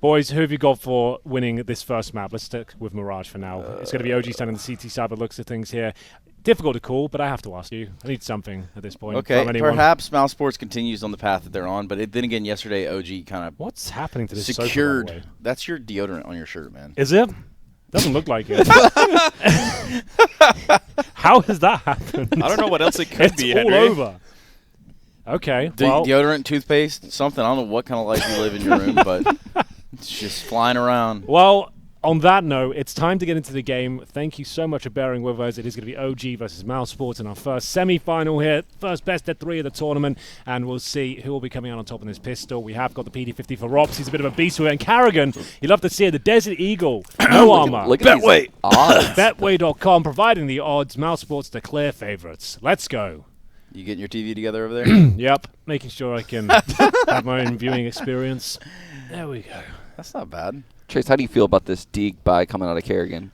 Boys, who have you got for winning this first map? Let's stick with Mirage for now. It's going to be OG standing the CT side, but looks at things here. Difficult to call, but I have to ask you. I need something at this point. Okay, from anyone. perhaps Mousesports continues on the path that they're on, but then again, yesterday OG kind of What's happening to this secured. sofa, by the way? That's your deodorant on your shirt, man. Is it? Doesn't look like it. How has that happened? I don't know what else it could be, It's all Henry. over. Okay, well, Deodorant, toothpaste, something. I don't know what kind of life you live in your room, but it's just flying around. well, on that note, it's time to get into the game. Thank you so much for bearing with us. It is going to be OG versus Mousesports in our first semi-final here. First best at 3 of the tournament, and we'll see who will be coming out on top in this pistol. We have got the PD50 for Robs. He's a bit of a beast with it. And Carrigan, you love to see it. The Desert Eagle, no armor. Look at these odds. Betway.com providing the odds. Mousesports the clear favorites. Let's go. You getting your TV together over there? Yep, making sure I can have my own viewing experience. There we go. That's not bad. Trace, how do you feel about this Deeg buy coming out of Kerrigan?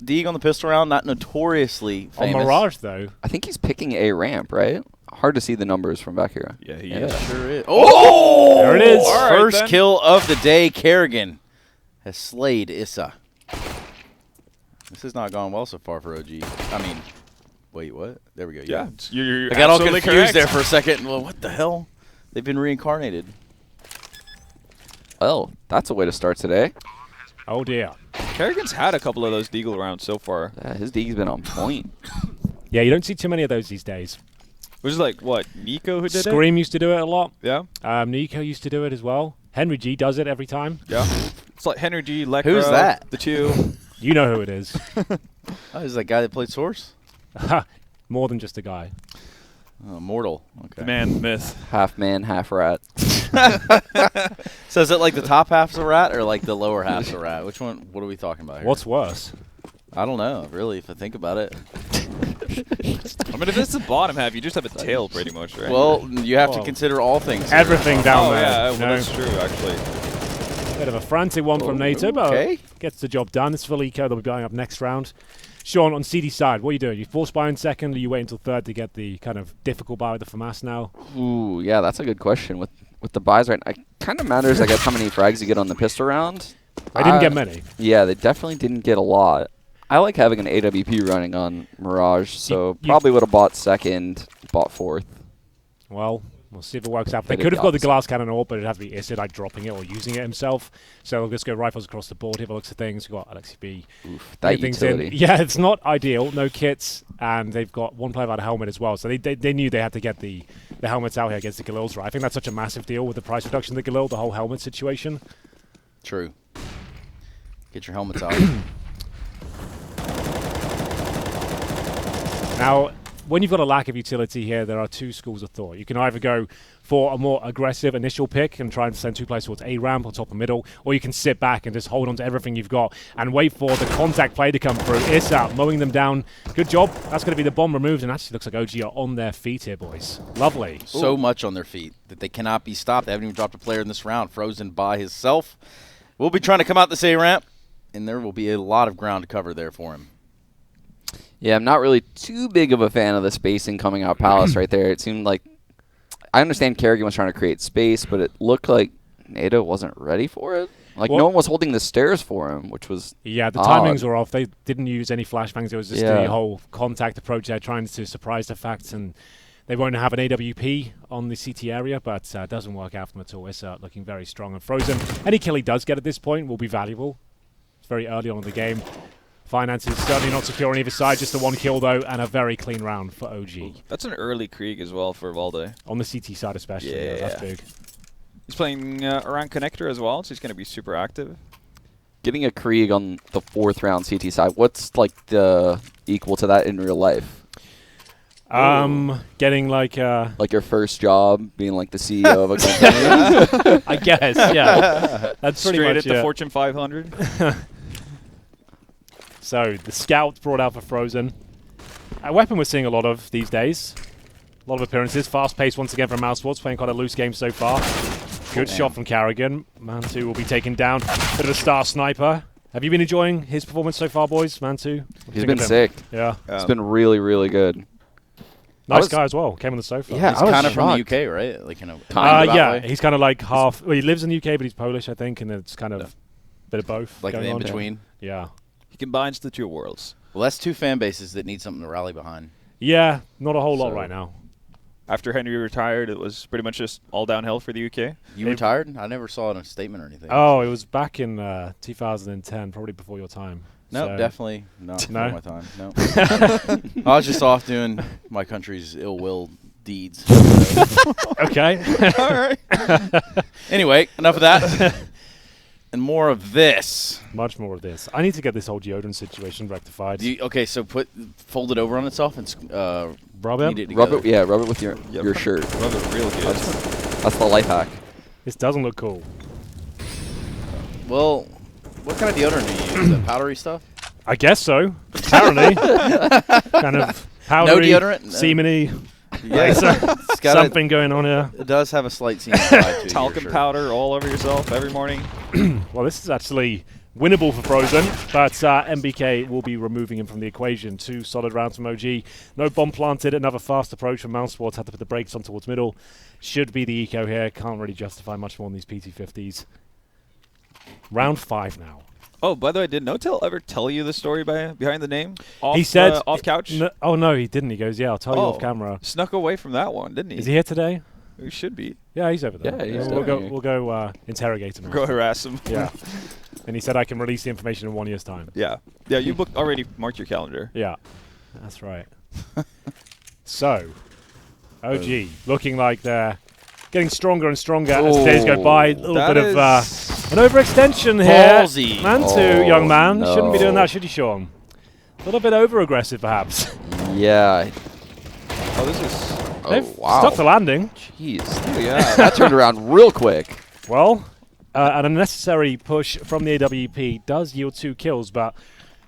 Deeg on the pistol round, not notoriously famous. On Mirage, though. I think he's picking a ramp, right? Hard to see the numbers from back here. Yeah, he Yeah. is. Sure is. Oh! There it is. All right, First then. kill of the day, Kerrigan has slayed Issa. This has not gone well so far for OG. I mean, wait, what? There we go. Yeah, you're I got all absolutely confused correct. there for a second. Well, what the hell? They've been reincarnated. Well, that's a way to start today. Oh, dear. Kerrigan's had a couple of those Deagle rounds so far. Yeah, his Deeg's been on point. Yeah, you don't see too many of those these days. Was it like, what, Nico who did it? Scream used to do it a lot. Yeah, Nico used to do it as well. Henry G does it every time. yeah. It's like Henry G, Lekro, Who's that? the two. You know who it is. Oh, is that guy that played Source? More than just a guy. Oh, Mortal. Okay. The man, the myth. Half man, half rat. So is it like the top half's a rat or like the lower half's a rat? Which one? What are we talking about here? What's worse? I don't know, really, if I think about it. I mean, if it's the bottom half, you just have a tail pretty much, right? Well, you have to Well, consider all things. Everything down oh, there. yeah, well, No. that's true, actually. Bit of a frantic one from NATO, but okay. gets the job done. It's Felico. They'll be going up next round. Sean, on CD side, what are you doing? You force buy in second, or you wait until third to get the kind of difficult buy with the FAMAS now? Ooh, yeah, that's a good question. With the buys right now, it kind of matters, I guess, how many frags you get on the pistol round. I didn't get many. Yeah, they definitely didn't get a lot. I like having an AWP running on Mirage, so You- probably would have bought second, bought fourth. Well, we'll see if it works out. They Bit of could have got the guts. glass cannon or, but it'd have to be Issa like dropping it or using it himself. So we'll just go rifles across the board. Here, by the looks of things, we've got Alexi B. Oof, that Getting things in. utility. Yeah, it's not ideal. No kits, and they've got one player without a helmet as well. So they knew they had to get the helmets out here against the Galils, right? I think that's such a massive deal with the price reduction of the Galil, the whole helmet situation. True. Get your helmets out. Now, when you've got a lack of utility here, there are two schools of thought. You can either go for a more aggressive initial pick and try and send two players towards A ramp or top and middle, or you can sit back and just hold on to everything you've got and wait for the contact play to come through. Issa mowing them down. Good job. That's going to be the bomb removed, and actually looks like OG are on their feet here, boys. Lovely. So much on their feet that they cannot be stopped. They haven't even dropped a player in this round. Frozen by himself. We'll be trying to come out this A ramp, and there will be a lot of ground to cover there for him. Yeah, I'm not really too big of a fan of the spacing coming out Palace right there. It seemed like, I understand Kerrigan was trying to create space, but it looked like NATO wasn't ready for it. Like, Well, no one was holding the stairs for him, which was Yeah, the odd. timings were off. They didn't use any flashbangs. It was just the whole contact approach there, trying to surprise the facts, and they won't have an AWP on the CT area, but it doesn't work out for them at all. Issa looking very strong and Frozen. Any kill he does get at this point will be valuable. It's very early on in the game. Finances certainly not secure on either side. Just the one kill, though, and a very clean round for OG. That's an early Krieg as well for Valde. On the CT side especially. Yeah, that's big. He's playing around Connector as well, so he's going to be super active. Getting a Krieg on the 4th round CT side, what's like the equal to that in real life? Getting like Like your first job, being like the CEO of a company? I guess, yeah. That's pretty Straight much at the it. Fortune 500. So the scout brought out for Frozen. A weapon we're seeing a lot of these days. A lot of appearances. Fast pace once again from Mousesports, playing quite a loose game so far. Good shot from Carrigan. Mantu will be taken down. Bit of a star sniper. Have you been enjoying his performance so far, boys? Mantu? He's been sick. Yeah. It's been really, really good. Nice guy as well. Came on the sofa. Yeah, He's I was kind of from the shocked. UK, right? Like, kind of. Yeah, he's kind of like half. Well, he lives in the UK, but he's Polish, I think, and it's kind of a bit of both. Like the going on. in-between. Yeah. He combines the two worlds. Well, that's two fan bases that need something to rally behind. Yeah, not a whole lot right now. After Henry retired, it was pretty much just all downhill for the UK. You retired? I never saw it in a statement or anything. Oh, it was back in 2010, probably before your time. No, So- definitely not No? before my time. No. I was just off doing my country's ill-will deeds. Okay. All right. Anyway, enough of that. And more of this. Much more of this. I need to get this whole Geodan situation rectified. Okay, so fold it over on itself and Rub knead it? it Rub together. it, yeah, rub it with your shirt. Rub it real good. That's the life hack. This doesn't look cool. Well, what kind of deodorant do you use? The powdery stuff? I guess so. Apparently. Kind of powdery, No deodorant? No. semeny. Yeah, it's got Something going on here. It does have a slight semen vibe to it. Talcum powder all over yourself every morning. Well, this is actually winnable for Frozen, but MBK will be removing him from the equation. 2 solid rounds from OG. No bomb planted. Another fast approach from Mousesports. Had to put the brakes on towards middle. Should be the eco here. Can't really justify much more on these PT50s. Round 5 now. Oh, by the way, did No-Tail ever tell you the story behind the name? He said off couch. No, he didn't. He goes, yeah, I'll tell you off camera. Snuck away from that one, didn't he? Is he here today? He should be. Yeah, he's over there. Yeah, he's we'll definitely- go interrogate him. Go harass him. Yeah. And he said I can release the information in 1 year's time. Yeah. Yeah, you already marked your calendar. Yeah, that's right. So, OG looking like they're getting stronger and stronger as the days go by. A little that bit of is an overextension here. Ballsy. Man, young man. no. Shouldn't be doing that, should you, Sean? A little bit over-aggressive, perhaps. Yeah. Oh, this is... They've Oh, wow. stuck the landing. Jeez. Oh, yeah. That turned around real quick. Well, an unnecessary push from the AWP does yield 2 kills, but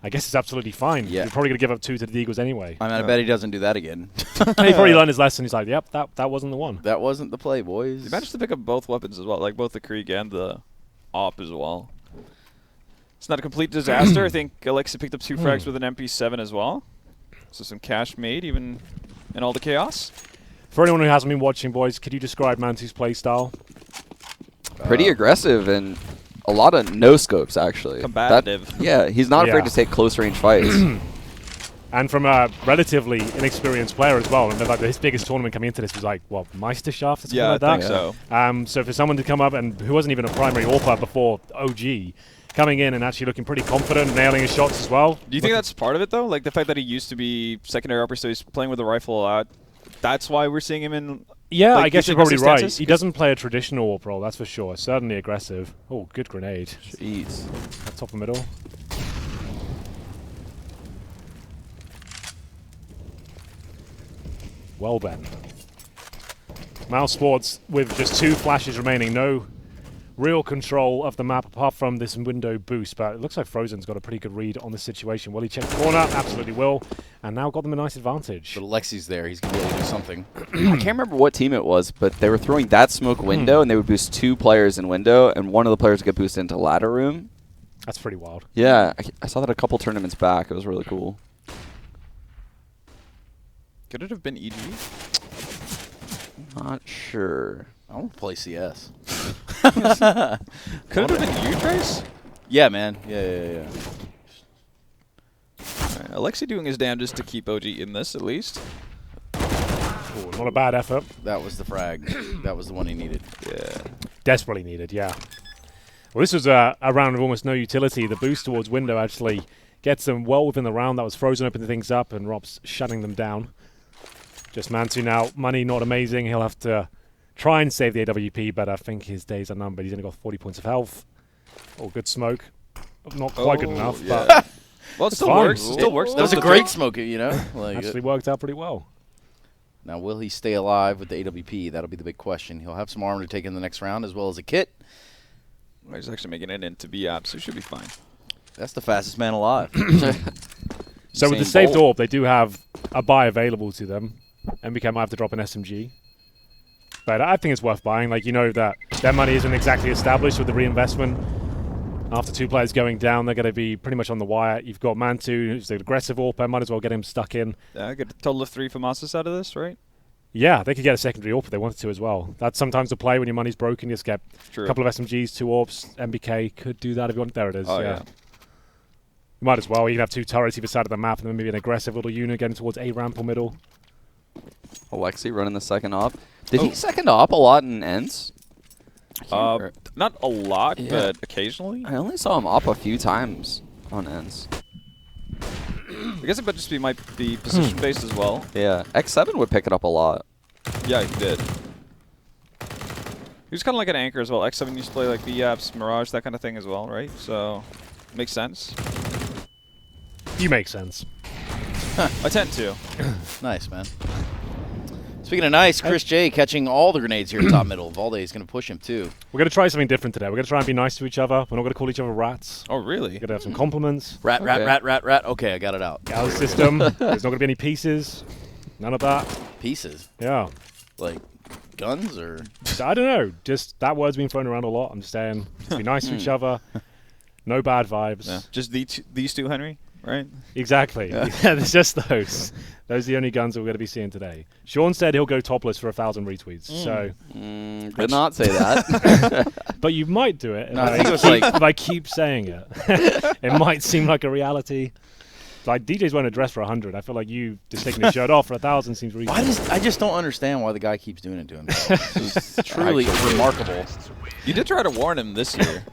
I guess it's absolutely fine. Yeah. You're probably going to give up 2 to the Eagles anyway. I mean, I bet he doesn't do that again. And he probably learned his lesson. He's like, yep, that wasn't the one. That wasn't the play, boys. You managed to pick up both weapons as well, like both the Krieg and the AWP as well. It's not a complete disaster. I think Alexa picked up 2 frags with an MP7 as well. So some cash made, even in all the chaos. For anyone who hasn't been watching, boys, could you describe Mantu's play style? Pretty aggressive and a lot of no scopes, actually. Combative. Yeah, he's not afraid Yeah. to take close range fights. And from a relatively inexperienced player as well. And like his biggest tournament coming into this was like, what, Meisterschaft or something Yeah, like I that? think so. So for someone to come up and who wasn't even a primary AWPer before OG, coming in and actually looking pretty confident, nailing his shots as well. Do you think that's part of it, though? Like the fact that he used to be secondary upper, so he's playing with the rifle a lot. That's why we're seeing him in... Yeah, like, I guess you you're probably think right. consistency? He doesn't play a traditional AWP role, that's for sure. Certainly aggressive. Oh, good grenade. Jeez. Top of middle. Well then. Mousesports with just 2 flashes remaining. No real control of the map apart from this window boost. But it looks like Frozen's got a pretty good read on the situation. Will he check the corner? Absolutely will. And now got them a nice advantage. But Alexi's there. He's going to be able to do something. I can't remember what team it was, but they were throwing that smoke window, and they would boost 2 players in window, and one of the players would get boosted into ladder room. That's pretty wild. Yeah, I saw that a couple tournaments back. It was really cool. Could it have been EG? Not sure. I want to play CS. Could it have been U-Trace? Yeah, man. Yeah. Right, Alexi doing his damnedest to keep OG in this, at least. Ooh, not a bad effort. That was the frag. That was the one he needed. Yeah. Desperately needed, yeah. Well, this was a round of almost no utility. The boost towards window actually gets them well within the round. That was Frozen opening things up, and Rob's shutting them down. Just Mantu now. Money not amazing. He'll have to try and save the AWP, but I think his days are numbered. He's only got 40 points of health. Oh, good smoke. Not quite good enough, yeah. but Well, it still fine. works. It still works. That was a That's great the smoke, you know? Like, actually worked out pretty well. now, will he stay alive with the AWP? That'll be the big question. He'll have some armor to take in the next round, as well as a kit. thing. He's actually making it into B-App, so he should be fine. That's the fastest man alive. So with the Usain saved Bolt. orb, they do have a buy available to them. MBK might have to drop an SMG. But I think it's worth buying. Like, you know that their money isn't exactly established with the reinvestment. After 2 players going down, they're going to be pretty much on the wire. You've got Mantu, who's the aggressive AWP. Might as well get him stuck in. Yeah, get a total of 3 for Mousesports out of this, right? Yeah, they could get a secondary AWP if they wanted to as well. That's sometimes the play when your money's broken. You just get a couple of SMGs, 2 AWPs. MBK could do that if you want. There it is. Oh, yeah. You might as well. You can have 2 turrets either side of the map and then maybe an aggressive little unit getting towards A ramp or middle. Alexi running the second op. Did he second op a lot in ends? Not a lot, Yeah. but occasionally. I only saw him op a few times on ends. I guess it might just might be position based as well. Yeah, X7 would pick it up a lot. Yeah, he did. He was kind of like an anchor as well. X7 used to play like VAPs, Mirage, that kind of thing as well, right? So, makes sense. You make sense. I tend to. Nice, man. Speaking of nice, Chris J catching all the grenades here at top middle. Valde's going to push him, too. We're going to try something different today. We're going to try and be nice to each other. We're not going to call each other rats. Oh, really? We're going to have some compliments. Rat. Okay, I got it out. Gal system. There's not going to be any pieces. None of that. Pieces. Yeah. Like guns or? I don't know. Just that word's been thrown around a lot. I'm just saying, be nice to each other. No bad vibes. Yeah. Just these two, Henry, right? Exactly. Yeah, there's just those. Those are the only guns that we're going to be seeing today. Sean said he'll go topless for 1,000 retweets. So did not say that. But you might do it. No, I think it was like if I keep saying it, it might seem like a reality. Like DJ's wearing a dress for 100. I feel like you just taking his shirt off for 1,000 seems reasonable. I just don't understand why the guy keeps doing it to himself. This is truly remarkable. You did try to warn him this year.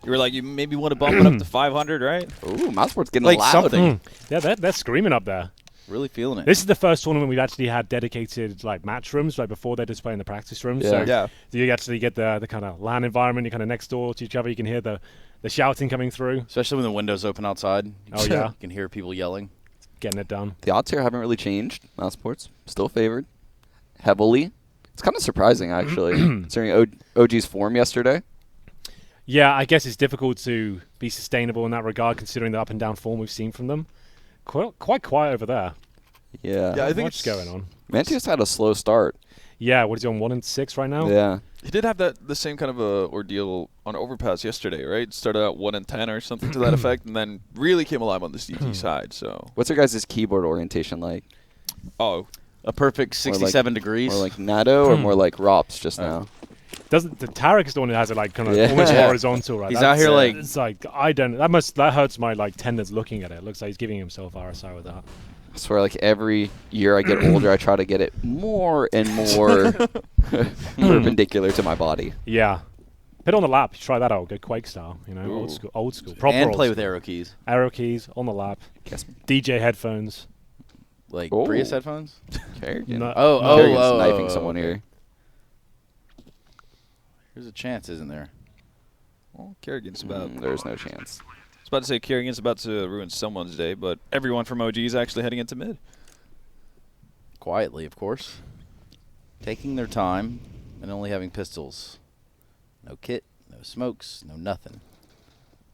You were like, you maybe want to bump it up to 500, right? Ooh, Mousesports getting Like loud. something. Yeah, they're screaming up there. Really feeling it. This is the first tournament we've actually had dedicated like match rooms, like before they're displaying the practice rooms. Yeah. So Yeah. you actually get the kind of LAN environment. You're kind of next door to each other. You can hear the shouting coming through. Especially when the windows open outside. Oh, yeah. You can hear people yelling. Getting it done. The odds here haven't really changed. Mousesports still favored heavily. It's kind of surprising, actually, considering OG's form yesterday. Yeah, I guess it's difficult to be sustainable in that regard, considering the up and down form we've seen from them. Quite quiet over there. Yeah. Yeah, I think What's going on? Mantius had a slow start. Yeah, what is he on 1-6 right now? Yeah. He did have the same kind of a ordeal on Overpass yesterday, right? Started out 1-10 or something to that effect, and then really came alive on the CT side. So, What's your guys' keyboard orientation like? oh, A perfect 67 degrees. More like Nato or more like Rops just now? Doesn't the Tarek is the one that has it like kind of Yeah. almost horizontal, right? He's out here like it's like that hurts my like tendons looking at it. It looks like he's giving himself RSI with that. I swear, like every year I get older, I try to get it more and more perpendicular to my body. Yeah. Put it on the lap. Try that out. Go Quake style. You know, old school. Proper and old play school. with arrow keys. Arrow keys on the lap. Guess DJ headphones. Like Oh. Prius headphones. Kerrigan. No- Kerrigan's knifing someone here. There's a chance, isn't there? well, Kerrigan's about. There's no chance. I was about to say Kerrigan's about to ruin someone's day, but everyone from OG is actually heading into mid. Quietly, of course. Taking their time and only having pistols. No kit, no smokes, no nothing.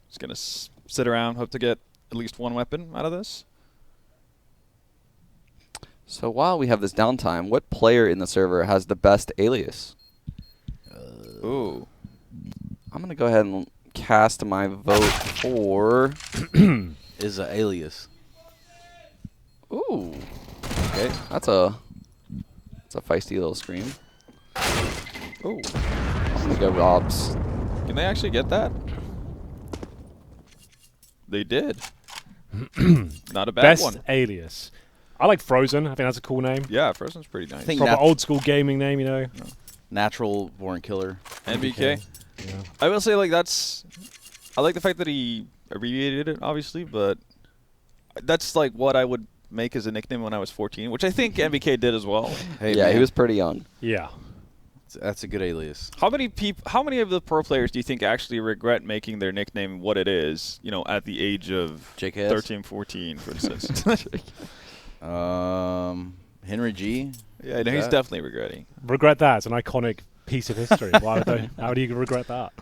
Just gonna sit around, hope to get at least one weapon out of this. So while we have this downtime, what player in the server has the best alias? Ooh. I'm going to go ahead and cast my vote for... Is a alias. Ooh. Okay. That's a feisty little scream. Ooh. I'm going to go Robs. Can they actually get that? They did. Not a bad Best one. alias. I like Frozen. I think that's a cool name. Yeah, Frozen's pretty nice. I think Proper old school gaming name, you know. Natural born killer. NBK. Yeah. I will say, like, I like the fact that he abbreviated it, obviously, but that's, like, what I would make as a nickname when I was 14, which I think NBK did as well. Hey, Yeah, man, he was pretty young. Yeah. That's a good alias. How many of the pro players do you think actually regret making their nickname what it is, you know, at the age of JKS? 13, 14, for instance? Henry G. Yeah, no, he's That- definitely regretting. Regret that. It's an iconic piece of history. How do you regret that?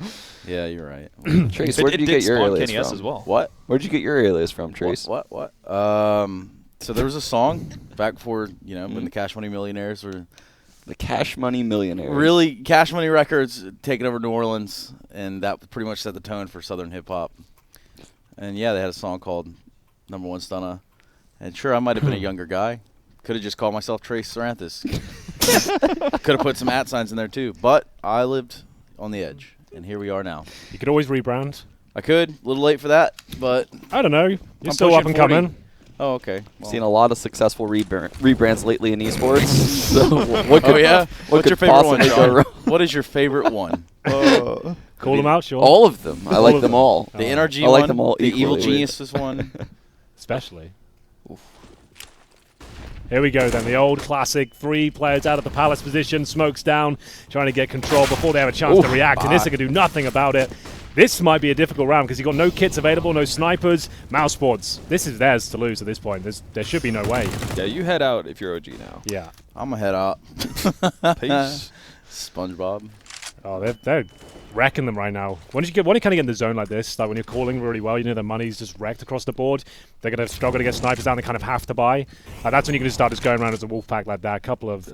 Yeah, you're right. Trace, where did you did get your spawn alias Kenny S from? as well. What? Where did you get your alias from, Trace? What? So there was a song back before, when the Cash Money Millionaires were The Cash Money Millionaires. Really, Cash Money Records taking over New Orleans, and that pretty much set the tone for Southern hip hop. And yeah, they had a song called "Number One Stunna." And sure, I might have been a younger guy. Could have just called myself Trace Saranthus. Could have put some @ signs in there too. But I lived on the edge, and here we are now. You could always rebrand. I could. A little late for that, but I don't know. You're I'm still up pushing and 40. coming. Oh, okay. Well. Seen a lot of successful rebrands lately in esports. So what could, Oh yeah. what What's your could favorite one, possibly go Sean? wrong? What is your favorite one? Call them out, sure. All of them. I All like of them them. all. The Oh. NRG I like one, them all the Evil equally. Geniuses one. Especially. Here we go then, the old classic 3 players out of the Palace position, smokes down, trying to get control before they have a chance to react, and this can do nothing about it. This might be a difficult round because you've got no kits available, no snipers. Mousesports, this is theirs to lose at this point. There should be no way. Yeah, you head out if you're OG now. Yeah. I'm going to head out. Peace. SpongeBob. Oh, they're wrecking them right now. When you kind of get in the zone like this, like when you're calling really well, you know the money's just wrecked across the board. They're going to struggle to get snipers down. They kind of have to buy. That's when you're going to start just going around as a wolf pack like that. Couple of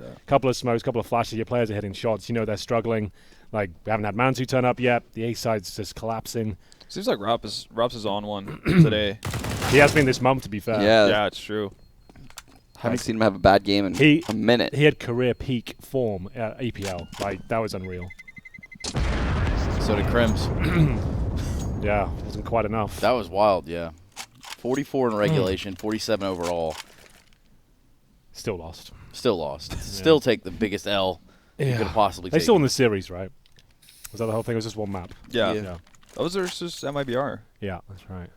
smokes, couple of flashes. Your players are hitting shots. You know they're struggling. Like we haven't had Mantu turn up yet. The A side's just collapsing. Seems like Rops is on one today. He has been this month, to be fair. Yeah, it's true. Haven't seen him have a bad game in a minute. He had career peak form at EPL. Like that was unreal. So did Crims. Yeah, wasn't quite enough. That was wild, yeah. 44 in regulation, 47 overall. Still lost. Still lost. Still take the biggest L you could have possibly They taken. still in the series, right? Was that the whole thing? It was just one map. Yeah. Yeah. Yeah. Those are just MIBR. Yeah, that's right.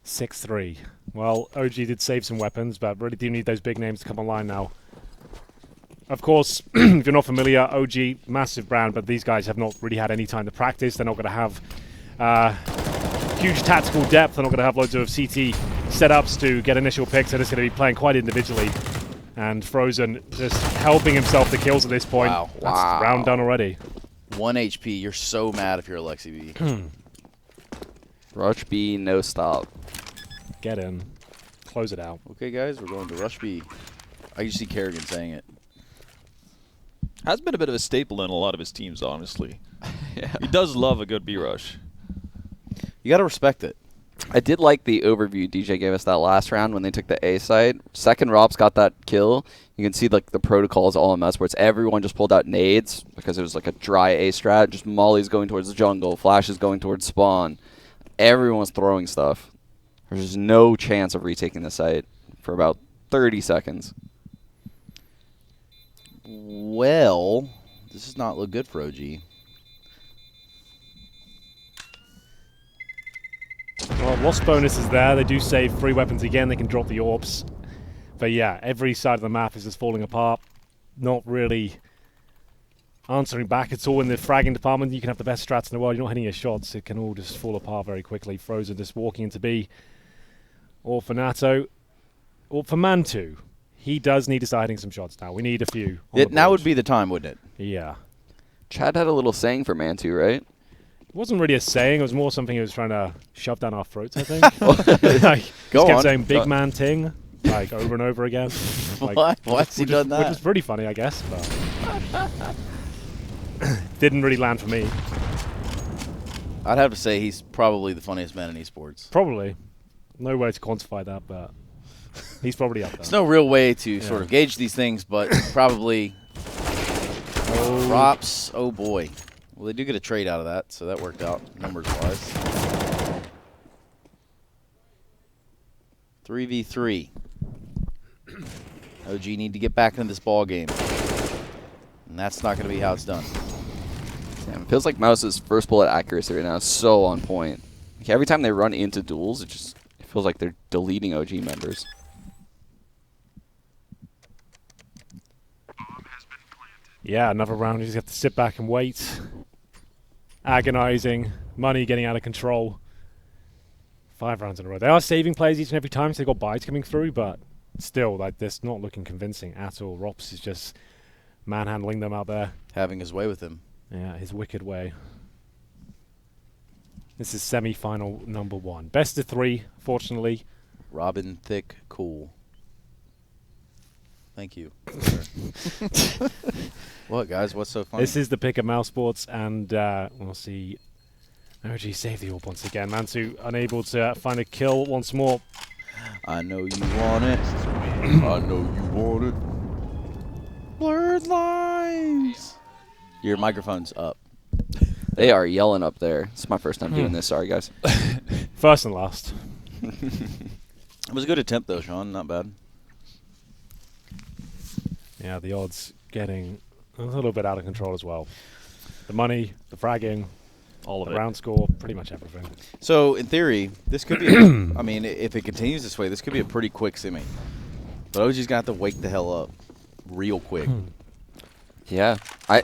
6-3. Well, OG did save some weapons, but really do need those big names to come online now. Of course, if you're not familiar, OG, massive brand, but these guys have not really had any time to practice. They're not going to have huge tactical depth. They're not going to have loads of CT setups to get initial picks. They're just going to be playing quite individually. And Frozen just helping himself to kills at this point. Wow. That's round done already. 1 HP. You're so mad if you're Alexi B. Rush B, no stop. Get in. Close it out. Okay, guys, we're going to Rush B. I used to see Kerrigan saying it. Has been a bit of a staple in a lot of his teams, honestly. Yeah. He does love a good B rush. You got to respect it. I did like the overview DJ gave us that last round when they took the A side. Second Robs got that kill. You can see like the protocols all in Mousesports. Everyone just pulled out nades because it was like a dry A strat. Just Molly's going towards the jungle. Flash is going towards spawn. Everyone's throwing stuff. There's just no chance of retaking the site for about 30 seconds. Well, this does not look good for OG. Well, lost bonus is there. They do save 3 weapons again. They can drop the orbs. But yeah, every side of the map is just falling apart. Not really answering back at all in the fragging department. You can have the best strats in the world. You're not hitting your shots. It can all just fall apart very quickly. Frozen just walking into B. Or for Nato. Or for Mantu. He does need to start hitting some shots now. We need a few. Now would be the time, wouldn't it? Yeah. Chad had a little saying for Mantu, right? It wasn't really a saying. It was more something he was trying to shove down our throats, I think. Like, Go just kept on. saying big man ting, like over and over again. Like, Why has he done Which that? was pretty funny, I guess, but didn't really land for me. I'd have to say he's probably the funniest man in esports. Probably. No way to quantify that, but he's probably up there. There's no real way to sort of gauge these things, but probably Props. Oh, boy. Well, they do get a trade out of that, so that worked out numbers-wise. 3v3. OG need to get back into this ball game, and that's not going to be how it's done. Damn, it feels like Mouse's first bullet accuracy right now is so on point. Like every time they run into duels, it feels like they're deleting OG members. Yeah, another round. You just have to sit back and wait. Agonizing. Money getting out of control. 5 rounds in a row. They are saving players each and every time, so they've got buys coming through, but still, like, this not looking convincing at all. Rops is just manhandling them out there. Having his way with him. Yeah, his wicked way. This is semi-final number 1. Best of 3, fortunately. Robin Thick, cool. Thank you. What, guys? What's so funny? This is the pick of Mousesports, and we'll see. OG save the orb once again. Mantu unable to find a kill once more. I know you want it. I know you want it. Blurred lines. Your microphone's up. They are yelling up there. It's my first time doing this. Sorry, guys. First and last. It was a good attempt, though, Sean. Not bad. Yeah, the odds getting a little bit out of control as well. The money, the fragging, All of the it. round score, pretty much everything. So, in theory, this could be, I mean, if it continues this way, this could be a pretty quick semi. But OG's got to wake the hell up real quick. Yeah. I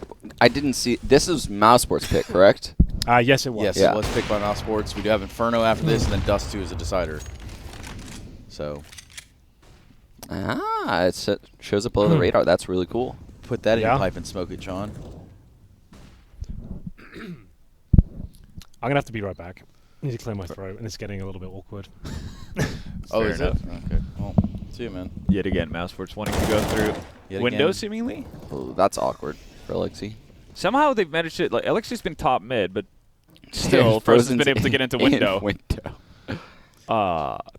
didn't see. This is Mousesports pick, correct? Yes, it was. Yes, Yeah. it was picked by Mousesports. We do have Inferno after this, and then Dust 2 is a decider. So, It shows up below the radar. That's really cool. put that in Yeah. your pipe and smoke it, Sean. I'm going to have to be right back. I need to clear my throat, and it's getting a little bit awkward. Oh, Fair is enough. it? Okay. Well, see you, man. Yet again, Mousesports wanting to go through Yet window, again. seemingly. Oh, that's awkward for Alexi. Somehow they've managed to, like, Alexi's been top mid, but still, Frozen's been able to get into window.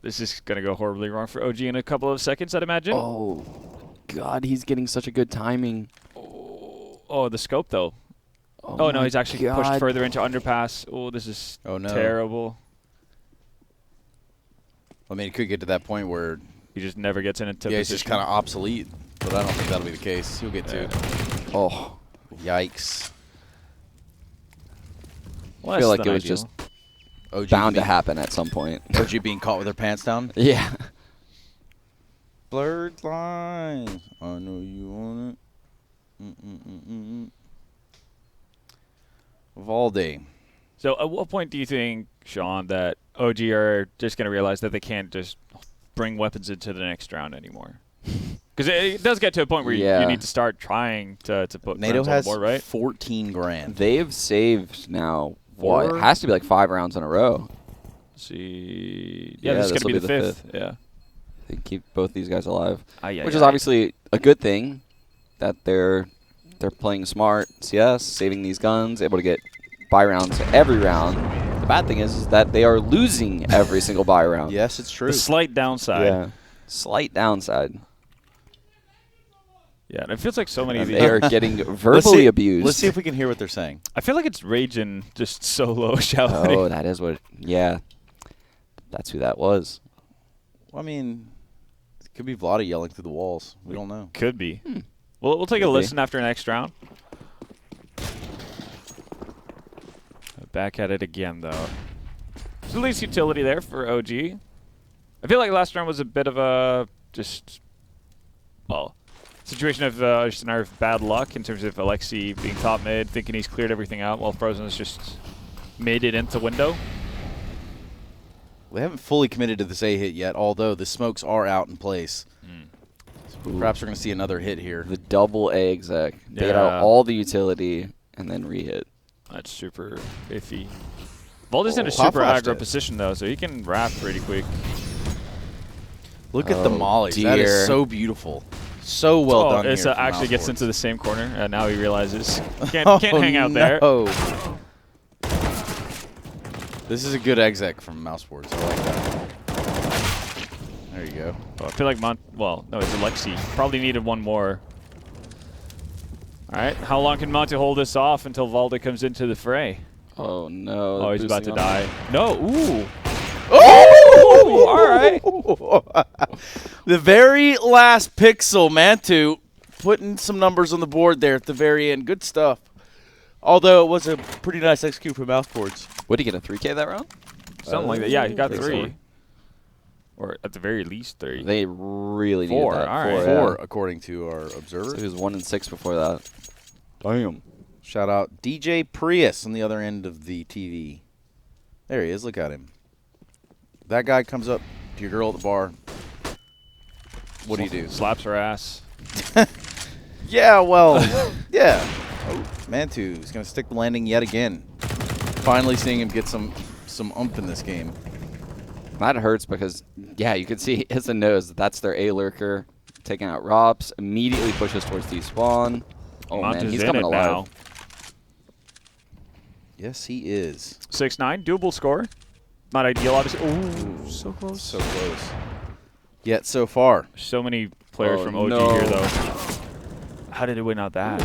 This is going to go horribly wrong for OG in a couple of seconds, I'd imagine. Oh, God, he's getting such a good timing. Oh, the scope, though. Oh, no, my he's actually pushed God. further into underpass. Oh, this is Oh, no. terrible. I mean, it could get to that point where He just never gets into yeah, position. it's just kind of obsolete. But I don't think that'll be the case. He'll get to. Oh, Yikes. Less I feel like than it was ideal. just OG bound to being- happen at some point. OG being caught with their pants down. Yeah. Blurred lines. I know you want it. Valde. So at what point do you think, Sean, that OG are just going to realize that they can't just bring weapons into the next round anymore? Because it does get to a point where you Yeah. need to start trying to put NATO rounds on the has board, right? 14 grand. They've saved now, what? Four? It has to be like 5 rounds in a row. See, Yeah, this is going to this'll be be the the fifth. Yeah. They keep both these guys alive. Which Which is obviously a good thing that they're playing smart CS, saving these guns, able to get buy rounds every round. The bad thing is that they are losing every single buy round. Yes, it's true. the slight downside. Yeah. Slight downside. Yeah, and it feels like so many of And these. they are getting Let's verbally see- abused. Let's see if we can hear what they're saying. I feel like it's raging just so low shouting. Oh, that is what. Yeah. That's who that was. Well, I mean, it could be Vlada yelling through the walls. We don't know. Could be. We'll take a Could be. listen after next round. Back at it again, though. There's at least utility there for OG. I feel like last round was a bit of a situation of just an of bad luck in terms of Alexi being top mid, thinking he's cleared everything out, while Frozen's just made it into window. They haven't fully committed to this A hit yet, although the smokes are out in place. So perhaps we're going to see another hit here. The double A exec. They got Yeah. out all the utility and then re-hit. That's super iffy. Valde's in a Pop super flashed aggro it. position, though, so he can wrap pretty quick. Look at the Oh, mollies. That dear. is so beautiful. So well done It here from actually gets Mousesports. into the same corner, and now he realizes can't hang out there. No. This is a good exec from Mousesports. I like that. There you go. Oh, I feel like no, it's Alexi. Probably needed one more. All right, how long can Monte hold this off until Valde comes into the fray? Oh, no. Oh, he's about to boosting on. die. No, ooh. Oh! All right. The very last pixel, Mantu, putting some numbers on the board there at the very end. Good stuff. Although it was a pretty nice execute from Mousesports. What did he get, a 3K that round? Something like that. Yeah, he got think so. 3. Or at the very least 3. They really needed 4, that. all right. 4, Yeah. according to our observer. So he was 1 and 6 before that. Damn. Shout out DJ Prius on the other end of the TV. There he is. Look at him. That guy comes up to your girl at the bar. What do you do? Slaps her ass. Yeah, well, yeah. Oh, Mantu's going to stick the landing yet again. Finally seeing him get some oomph in this game. That hurts because, yeah, you can see his nose. That's their A lurker. taking out Rops. Immediately pushes towards despawn. Oh, Mount man, is he's in coming it alive. now. Yes, he is. 6-9, doable score. Not ideal, obviously. Ooh, so close. So close. Yet so far. So many players from OG no. here, though. How did it win out that?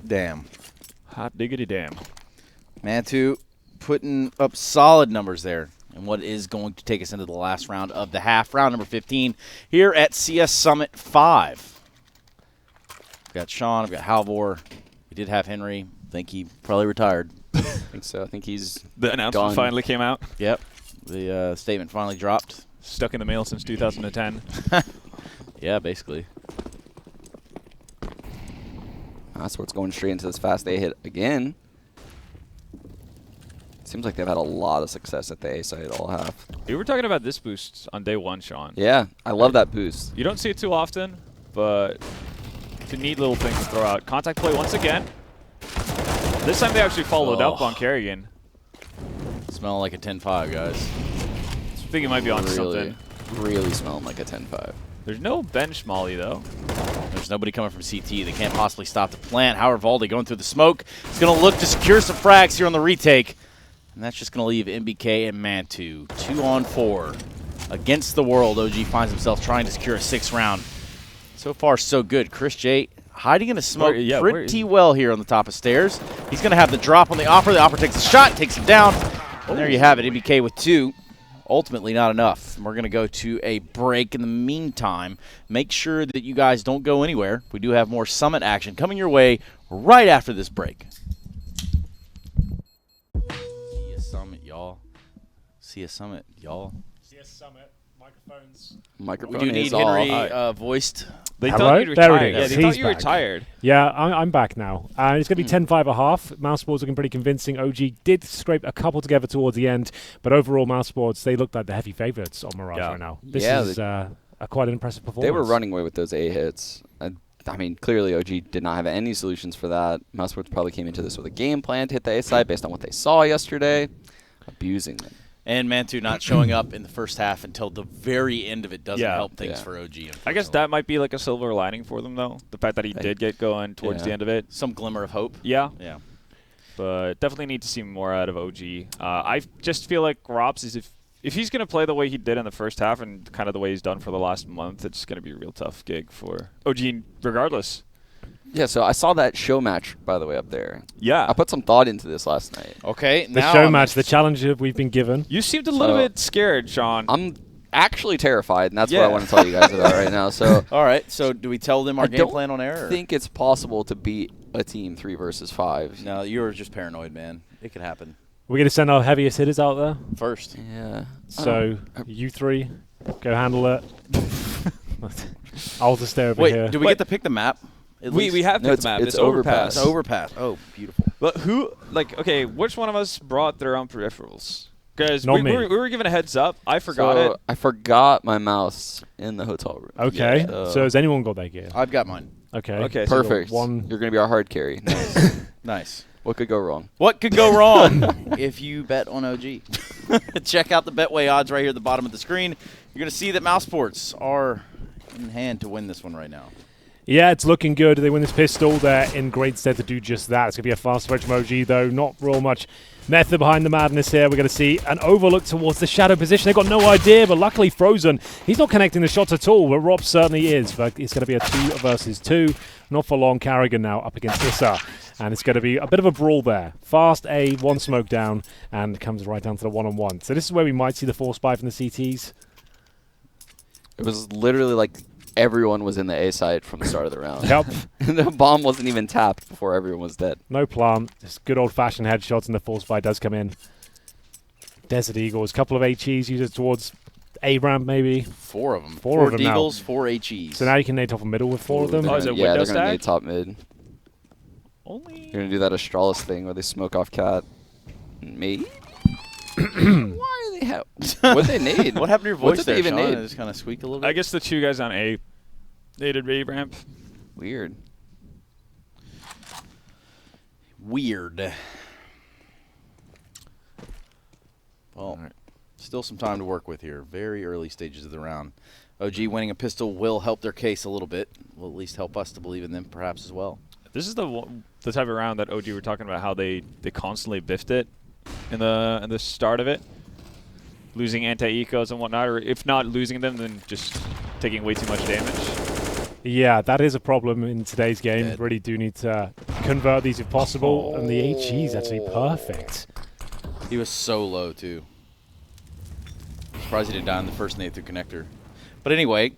Damn. Hot diggity damn. Mantu putting up solid numbers there in what is going to take us into the last round of the half, round number 15 here at CS Summit 5. I've got Sean, I've got Halvor. We did have Henry. I think he probably retired. I think so. I think he's The announcement gone. finally came out. Yep. The statement finally dropped. Stuck in the mail since 2010. Yeah, basically. Mousesports going straight into this fast A hit again. Seems like they've had a lot of success at the A side all half. We were talking about this boost on day 1, Sean. Yeah, I love that boost. You don't see it too often, but it's a neat little thing to throw out. Contact play once again. This time they actually followed up on Kerrigan. Smelling like a 10-5, guys. I think it might be on something. Really smelling like a 10-5. There's no bench molly, though. There's nobody coming from CT. They can't possibly stop the plant. Howard Valde going through the smoke. He's going to look to secure some frags here on the retake. And that's just going to leave MBK and Mantu 2-on-4 against the world. OG finds himself trying to secure a 6th round. So far, so good. Chris J hiding in the smoke pretty well here on the top of stairs. He's going to have the drop on the offer. The offer takes a shot, takes him down. And there you have it, MBK with 2. Ultimately not enough. And we're going to go to a break. In the meantime, make sure that you guys don't go anywhere. We do have more Summit action coming your way right after this break. See ya Summit, y'all. See ya Summit, y'all. CS Summit, microphones. Microphone We do need is all Henry hot. voiced. They Hello? thought you There it retired. Yeah, is. they He's thought you back. retired. Yeah, I'm back now. It's going to be 10-5 a half. Mousesports looking pretty convincing. OG did scrape a couple together towards the end, but overall, Mousesports, they looked like the heavy favorites on Mirage right now. This is a quite an impressive performance. They were running away with those A hits. I mean, clearly OG did not have any solutions for that. Mousesports probably came into this with a game plan to hit the A side based on what they saw yesterday. Abusing them. And Mantu not showing up in the first half until the very end of it doesn't help things for OG. I guess that might be like a silver lining for them, though. The fact that he did get going towards the end of it. Some glimmer of hope. Yeah. Yeah. But definitely need to see more out of OG. I just feel like Rops is if he's going to play the way he did in the first half and kind of the way he's done for the last month, it's going to be a real tough gig for OG regardless. Yeah, so I saw that show match, by the way, up there. Yeah. I put some thought into this last night. Okay. The now show match, the challenge that we've been given. You seemed a little bit scared, Sean. I'm actually terrified, and that's what I want to tell you guys about right now. So, all right, so do we tell them our game plan on air? I think it's possible to beat a team 3 versus 5. No, you're just paranoid, man. It could happen. We're going to send our heaviest hitters out there. First. Yeah. So, you 3, go handle it. I'll just stay over here. Wait, do we get to pick the map? We have picked the map. It's Overpass. It's Overpass. Oh, beautiful. But okay, which one of us brought their own peripherals? Because Not we me. were given a heads up. I forgot it. I forgot my mouse in the hotel room. Okay, Yeah. so has anyone got their gear? I've got mine. Okay. Okay, so Perfect. one. You're going to be our hard carry. Nice. Nice. What could go wrong? What could go wrong if you bet on OG? Check out the Betway odds right here at the bottom of the screen. You're going to see that Mousesports are in hand to win this one right now. Yeah, it's looking good. They win this pistol. They're in great stead to do just that. It's going to be a fast approach from OG, though. Not real much method behind the madness here. We're going to see an overlook towards the shadow position. They've got no idea, but luckily Frozen, he's not connecting the shots at all, but Rob certainly is. But it's going to be a 2 versus 2. Not for long. Carrigan now up against Issa. And it's going to be a bit of a brawl there. Fast A, 1 smoke down, and comes right down to the 1-on-1. So this is where we might see the force buy from the CTs. It was literally like everyone was in the A side from the start of the round. Yep. The bomb wasn't even tapped before everyone was dead. No plant. Just good old-fashioned headshots, and the force buy does come in. Desert Eagles, couple of HEs used towards A-ramp maybe. 4 of them. Four of them now. Deagles, 4 HEs. So now you can nade top and middle with 4 of them. Oh, is it Yeah, window they're going to nade stack? top mid. Only. You're going to do that Astralis thing where they smoke off Cat. Me? Why are they what'd they nade? What happened to your What voice did they there, even Sean? nade? It just kind of squeaked a little bit. I guess the 2 guys on A naded A ramp. Weird. Weird. Well, still some time to work with here. Very early stages of the round. OG winning a pistol will help their case a little bit. Will at least help us to believe in them perhaps as well. This is the type of round that OG were talking about, how they constantly biffed it in the start of it, losing anti-ecos and whatnot, or if not losing them, then just taking way too much damage. Yeah, that is a problem in today's game. Really do need to convert these if possible, and the HE is actually perfect. He was so low too. Surprised he didn't die in the first nade through connector. But anyway,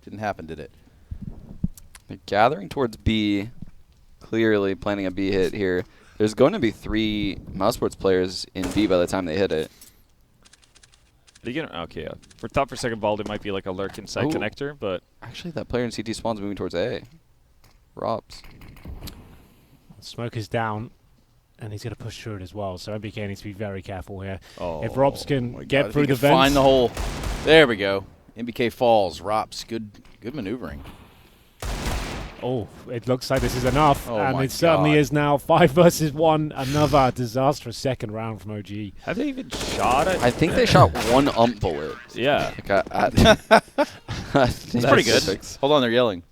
didn't happen, did it? They're gathering towards B. Clearly planning a B hit here. There's going to be 3 Mousesports players in B by the time they hit it. Okay, yeah. For thought for a second, Valde might be like a lurk inside connector, but actually that player in CT spawn's moving towards A. Robs. Smoke is down, and he's going to push through it as well. So MBK needs to be very careful here. If Robs can get through the vent, find the hole. There we go. MBK falls. Robs, good maneuvering. Oh, it looks like this is enough, and it certainly God. is now. 5 versus 1, another disastrous second round from OG. have they even shot it? I think they shot 1 ump bullet. Yeah. That's pretty good. Hold on, they're yelling.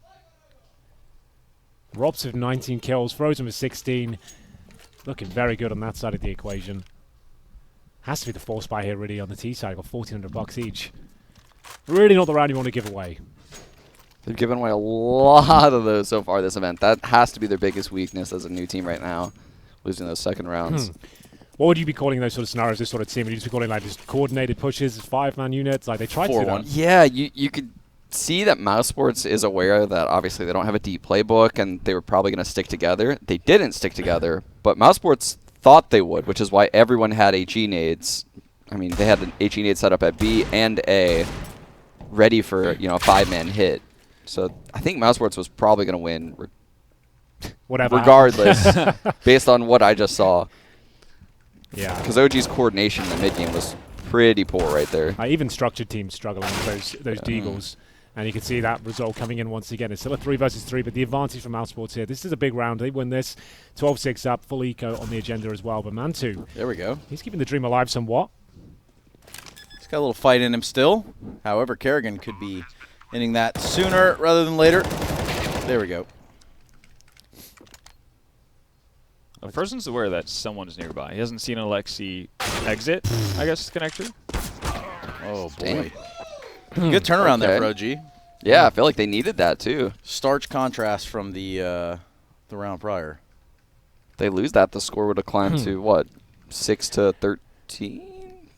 Robs with 19 kills, Frozen with 16. Looking very good on that side of the equation. Has to be the force buy here, really, on the T side. Got $1,400 each. Really not the round you want to give away. They've given away a lot of those so far this event. That has to be their biggest weakness as a new team right now, losing those second rounds. What would you be calling those sort of scenarios, this sort of team? Would you just be calling like just coordinated pushes, 5-man units? Like they tried to do that. Yeah, you could see that Mousesports is aware that obviously they don't have a deep playbook and they were probably going to stick together. They didn't stick together, but Mousesports thought they would, which is why everyone had HE nades. I mean, they had an HE nade set up at B and A ready for, a 5-man hit. So I think Mousesports was probably going to win regardless, based on what I just saw. Yeah. Because OG's coordination in the mid game was pretty poor right there. Even structured teams struggling with those deagles. And you can see that result coming in once again. It's still a 3 versus 3, but the advantage for Mousesports here. This is a big round. They win this. 12-6 up, full eco on the agenda as well. But Mantu, there we go. He's keeping the dream alive somewhat. He's got a little fight in him still. However, Kerrigan could be ending that sooner rather than later. There we go. Frozen's aware that someone's nearby. He hasn't seen Alexi exit, I guess, connector. Oh, boy. Good turnaround there for OG. Yeah, I feel like they needed that, too. Starch contrast from the round prior. If they lose that, the score would have climbed to, what, 6-13?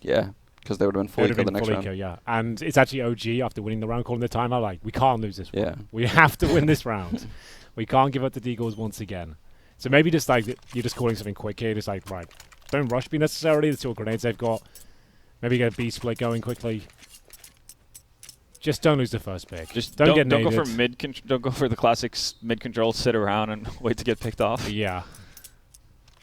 Yeah, because they would have been full eco the next round. Yeah, and it's actually OG, after winning the round, calling the timeout, like, we can't lose this one. Yeah. We have to win this round. We can't give up the deagles once again. So maybe just like you're just calling something quick here, just like, right, don't rush B necessarily. The 2 grenades they've got. Maybe get a B split going quickly. Just don't lose the first pick. Just don't get don't go naded. for don't go for the classic mid control, sit around and wait to get picked off. Yeah.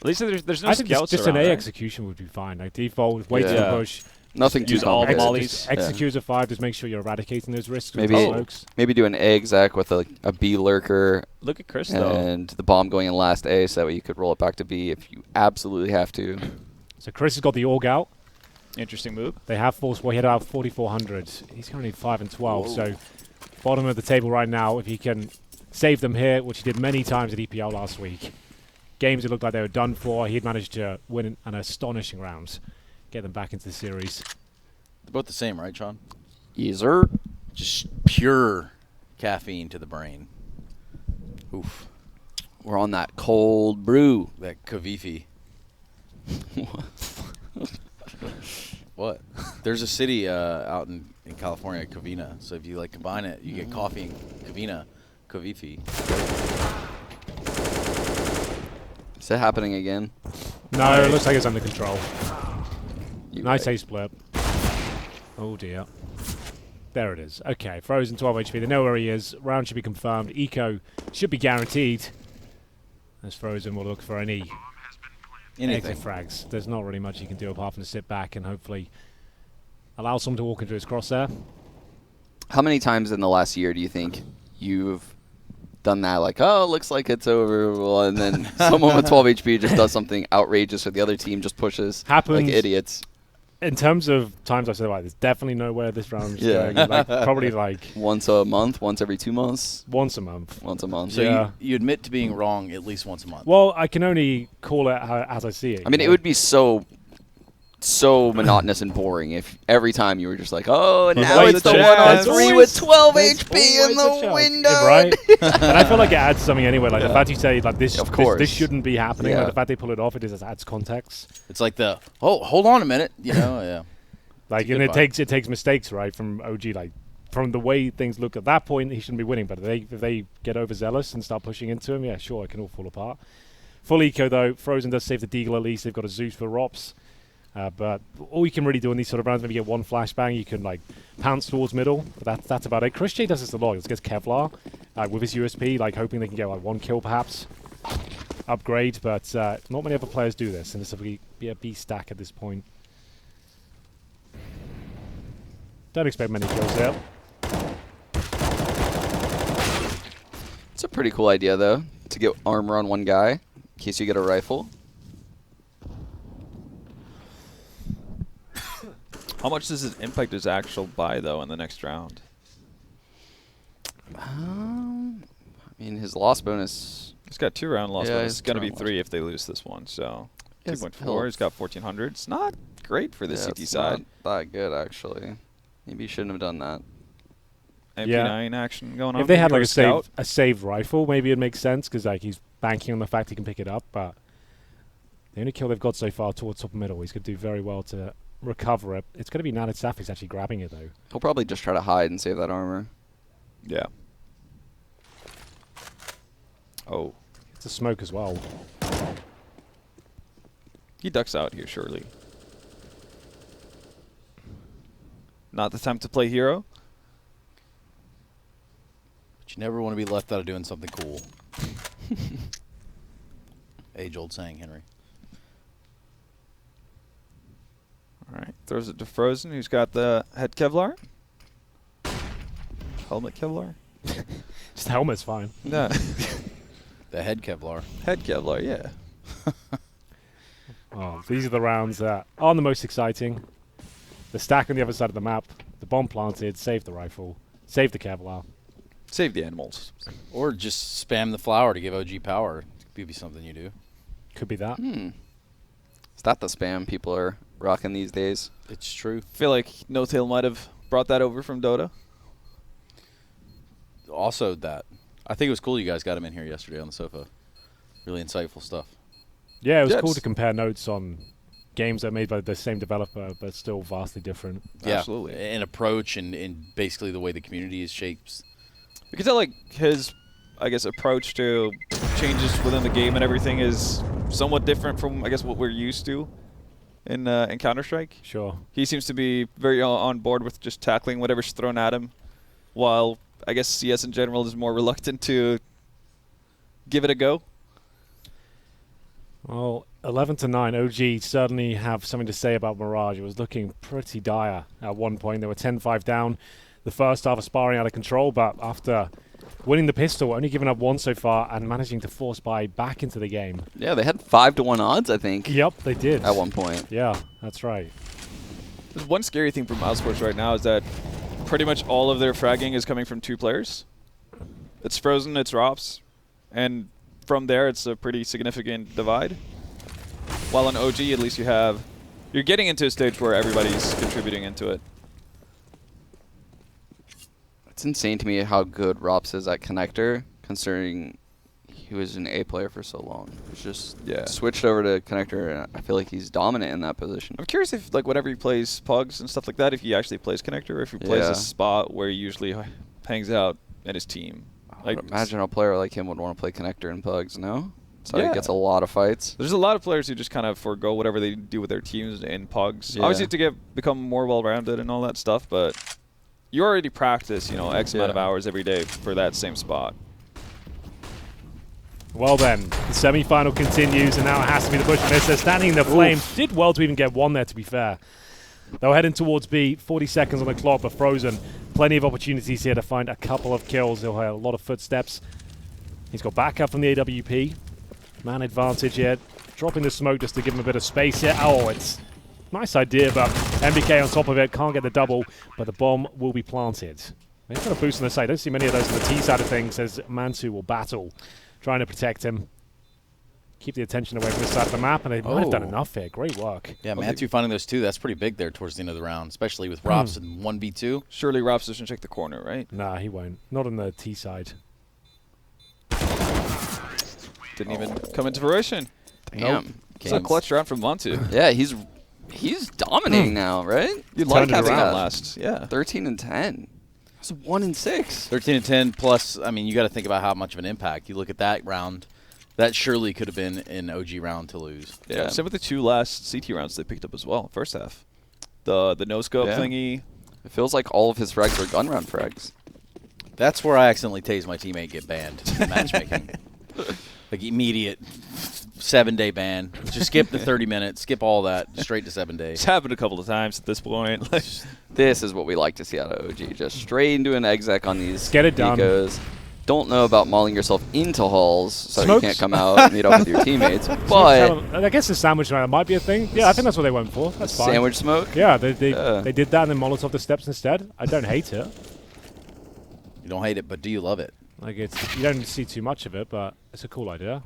At least there's no I think scouts just an around, A right? execution would be fine. Like default, wait to the push. Nothing too use all the complicated. mollies. Just execute as a 5. Just make sure you're eradicating those risks. Maybe with smokes. maybe do an A exec with a B lurker. Look at Chris though. And the bomb going in last A, so that way you could roll it back to B if you absolutely have to. So Chris has got the AUG out. Interesting move. They have force. Well, he had out 4,400. He's currently 5 and 12. Whoa. So bottom of the table right now. If he can save them here, which he did many times at EPL last week. Games that looked like they were done for. He'd managed to win an astonishing round, get them back into the series. They're both the same, right, Sean? Yes, sir. Just pure caffeine to the brain. Oof. We're on that cold brew. That Kavifi. What? There's a city out in California, Covina. So if you like combine it, you get coffee and Covina, Kavifi. Is it happening again? No, it looks like it's under control. Nice right. A split. Oh dear. There it is. Okay, Frozen 12 HP. They know where he is. Round should be confirmed. Eco should be guaranteed. As Frozen will look for any exit frags. There's not really much he can do apart from to sit back and hopefully allow someone to walk into his crosshair. How many times in the last year do you think you've done that? Like, oh, looks like it's over. Well, and then someone with 12 HP just does something outrageous or the other team just pushes like idiots. in terms of times I've said, like, there's definitely nowhere this round is Yeah. going. Like, probably like Once a month, once every 2 months, once a month. once a month. So Yeah. you admit to being wrong at least once a month. Well, I can only call it as I see it. I mean, you it know? would be so monotonous and boring if every time you were just like, oh, and now always it's a the chance. 1-on-3 with 12 There's HP in always a the chance. window. Yeah, right? And I feel like it adds something anyway. Like the Yeah. fact you say like this, Of course. this shouldn't be happening. Yeah. Like the fact they pull it off, it just adds context. It's like hold on a minute, you know, yeah. Like, a and good vibe. it takes mistakes, right, from OG. Like from the way things look at that point, he shouldn't be winning. But if they get overzealous and start pushing into him, yeah, sure, it can all fall apart. Full eco though, Frozen does save the Deagle at least. They've got a Zeus for Rops. But all you can really do in these sort of rounds, maybe get one flashbang, you can like pounce towards middle, but that's about it. Chris J does this a lot. He gets Kevlar with his USP, like hoping they can get like one kill perhaps, upgrade, but not many other players do this, and this will be a B stack at this point. Don't expect many kills there. It's a pretty cool idea, though, to get armor on one guy in case you get a rifle. How much does it impact his actual buy, though, in the next round? I mean, his loss bonus. He's got 2 round loss, Yeah, but he's it's going to be 2 round 3 if they lose this one. So Yes, 2.4. He's got 1,400. It's not great for the Yeah, CT it's side. not that good, actually. Maybe you shouldn't have done that. MP9 action going on. If they had maybe, like or a saved rifle, maybe it'd make sense because like he's banking on the fact he can pick it up. But the only kill they've got so far towards top middle, he's going to do very well to recover it. It's going to be Nanit Safix actually grabbing it though. He'll probably just try to hide and save that armor. Yeah. Oh. It's a smoke as well. He ducks out here, surely. Not the time to play hero. But you never want to be left out of doing something cool. Age-old saying, Henry. All right. Throws it to Frozen, who's got the head Kevlar. Helmet Kevlar? Just helmet's fine. No. The head Kevlar. Head Kevlar, yeah. Oh, these are the rounds that are the most exciting. The stack on the other side of the map, the bomb planted, save the rifle, save the Kevlar. Save the animals. Or just spam the flower to give OG power. Could be something you do. Could be that. Is that the spam people are rocking these days? It's true. Feel like No Tail might have brought that over from Dota. Also that. I think it was cool you guys got him in here yesterday on the sofa. Really insightful stuff. Yeah, it was Yes. cool to compare notes on games that are made by the same developer, but still vastly different. Yeah, Absolutely. an approach and basically the way the community is shaped. You can tell like his, I guess, approach to changes within the game and everything is somewhat different from, I guess, what we're used to in Counter-Strike. Sure. He seems to be very on board with just tackling whatever's thrown at him, while I guess CS in general is more reluctant to give it a go. Well, 11-9, OG certainly have something to say about Mirage. It was looking pretty dire at one point. They were 10-5 down. The first half aspiring out of control, but after winning the pistol, only giving up one so far and managing to force buy back into the game. Yeah, they had 5-1 odds, I think. Yep, they did. At one point. Yeah, that's right. There's one scary thing for Mousesports right now is that pretty much all of their fragging is coming from 2 players. It's Frozen, it's Rops, and from there it's a pretty significant divide. While on OG, at least you're getting into a stage where everybody's contributing into it. It's insane to me how good Rops is at connector, considering he was an A player for so long. He's just switched over to connector, and I feel like he's dominant in that position. I'm curious if, like, whenever he plays Pugs and stuff like that, if he actually plays connector, or if he plays a spot where he usually hangs out in his team. I would imagine a player like him would want to play connector in Pugs, no? So Yeah. he gets a lot of fights. There's a lot of players who just kind of forego whatever they do with their teams in Pugs. Yeah. Obviously to become more well-rounded and all that stuff, but you already practice, X amount of hours every day for that same spot. Well then, the semi-final continues, and now it has to be the push and miss. They're standing in the flame. Did well to even get one there, to be fair. They're heading towards B, 40 seconds on the clock, but Frozen. Plenty of opportunities here to find a couple of kills. He'll have a lot of footsteps. He's got backup from the AWP. Man advantage here. Dropping the smoke just to give him a bit of space here. Oh, it's a nice idea, but MBK on top of it, can't get the double, but the bomb will be planted. They've got a boost on the side. Don't see many of those on the T side of things as mouz will battle, trying to protect him. Keep the attention away from this side of the map, and they might have done enough here. Great work. Yeah, mouz finding those two, that's pretty big there towards the end of the round, especially with Rops and 1v2. Surely Rops doesn't check the corner, right? Nah, he won't. Not on the T side. Didn't even come into fruition. Damn. Nope. It's a clutch round from mouz. Yeah, he's dominating now, right? You'd like like having around. that last. Yeah. 13 and 10. That's 1-6. 13 and 10 plus, I mean, you got to think about how much of an impact. You look at that round, that surely could have been an OG round to lose. Yeah. Same with the 2 last CT rounds they picked up as well, first half. The no-scope thingy. It feels like all of his frags were gun round frags. That's where I accidentally tased my teammate get banned in matchmaking. Like immediate 7-day ban. Just skip the 30 minutes, skip all that, straight to 7 days. It's happened a couple of times at this point. This is what we like to see out of OG. Just straight into an exec on these Get it done. ecos. Don't know about mauling yourself into halls so Smokes. you can't come out and meet up with your teammates. But I guess the sandwich round might be a thing. Yeah, I think that's what they went for. That's fine. sandwich smoke? Yeah, they did that and then Molotov the steps instead. I don't hate it. You don't hate it, but do you love it? Like you don't see too much of it, but it's a cool idea.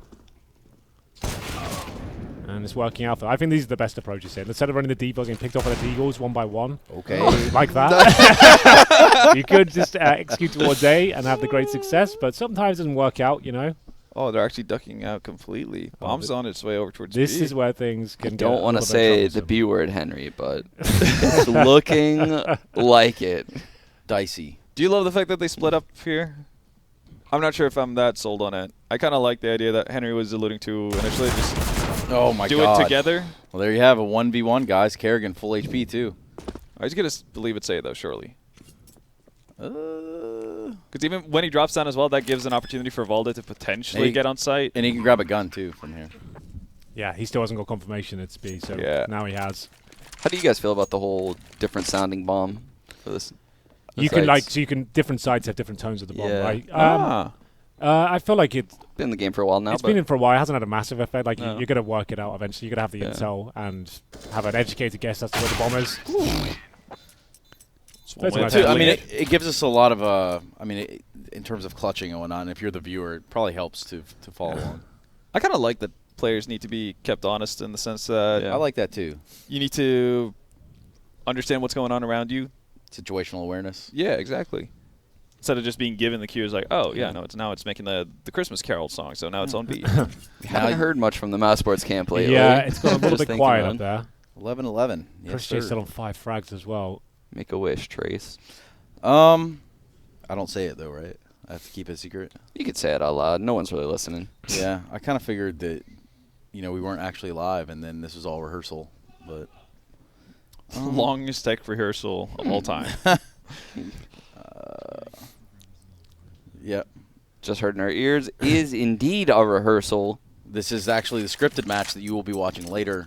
And it's working out. I think these are the best approaches here. Instead of running the deepos getting picked off by the deagles one by one, Okay. like that, you could just execute towards A and have the great success. But sometimes it doesn't work out, you know. Oh, they're actually ducking out completely. Bomb's on its way over towards This B. is where things can. I don't want to say the B word, Henry, but it's looking like it. Dicey. Do you love the fact that they split up here? I'm not sure if I'm that sold on it. I kind of like the idea that Henry was alluding to initially. Just Oh my do god. it together. Well, there you have a 1v1, guys. Kerrigan full HP too. I was going to believe it say, though, surely. And Because even when he drops down as well, that gives an opportunity for Valda to potentially get on site. he can grab a gun too from here. Yeah, he still hasn't got confirmation it's B, so Yeah. now he has. How do you guys feel about the whole different sounding bomb for this? You can different sides have different tones of the bomb, Yeah. right? I feel like it's Been in the game for a while now. It's but been in for a while. It hasn't had a massive effect. Like No. you're gonna work it out eventually. You're gonna have the intel and have an educated guess as to where the bomb is. One way But to I win mean, it. it gives us a lot of, in terms of clutching and whatnot, and if you're the viewer, it probably helps to follow along. I kind of like that players need to be kept honest in the sense that I like that too. you need to understand what's going on around you. Situational awareness. Yeah, exactly. Instead of just being given the cues like, oh, yeah, no, it's making the Christmas Carol song, so now it's on B. we haven't heard much from the Mousesports camp lately. Yeah, it's got a little Just bit thinking, quiet man. up there. 11-11. Yes, Chris J's sir. still on 5 frags as well. Make a wish, Trace. I don't say it though, right? I have to keep it secret. You could say it out loud. No one's really listening. Yeah, I kind of figured that, we weren't actually live, and then this was all rehearsal. But Longest tech rehearsal of all time. yeah, Just heard in our ears is indeed a rehearsal. this is actually the scripted match that you will be watching later.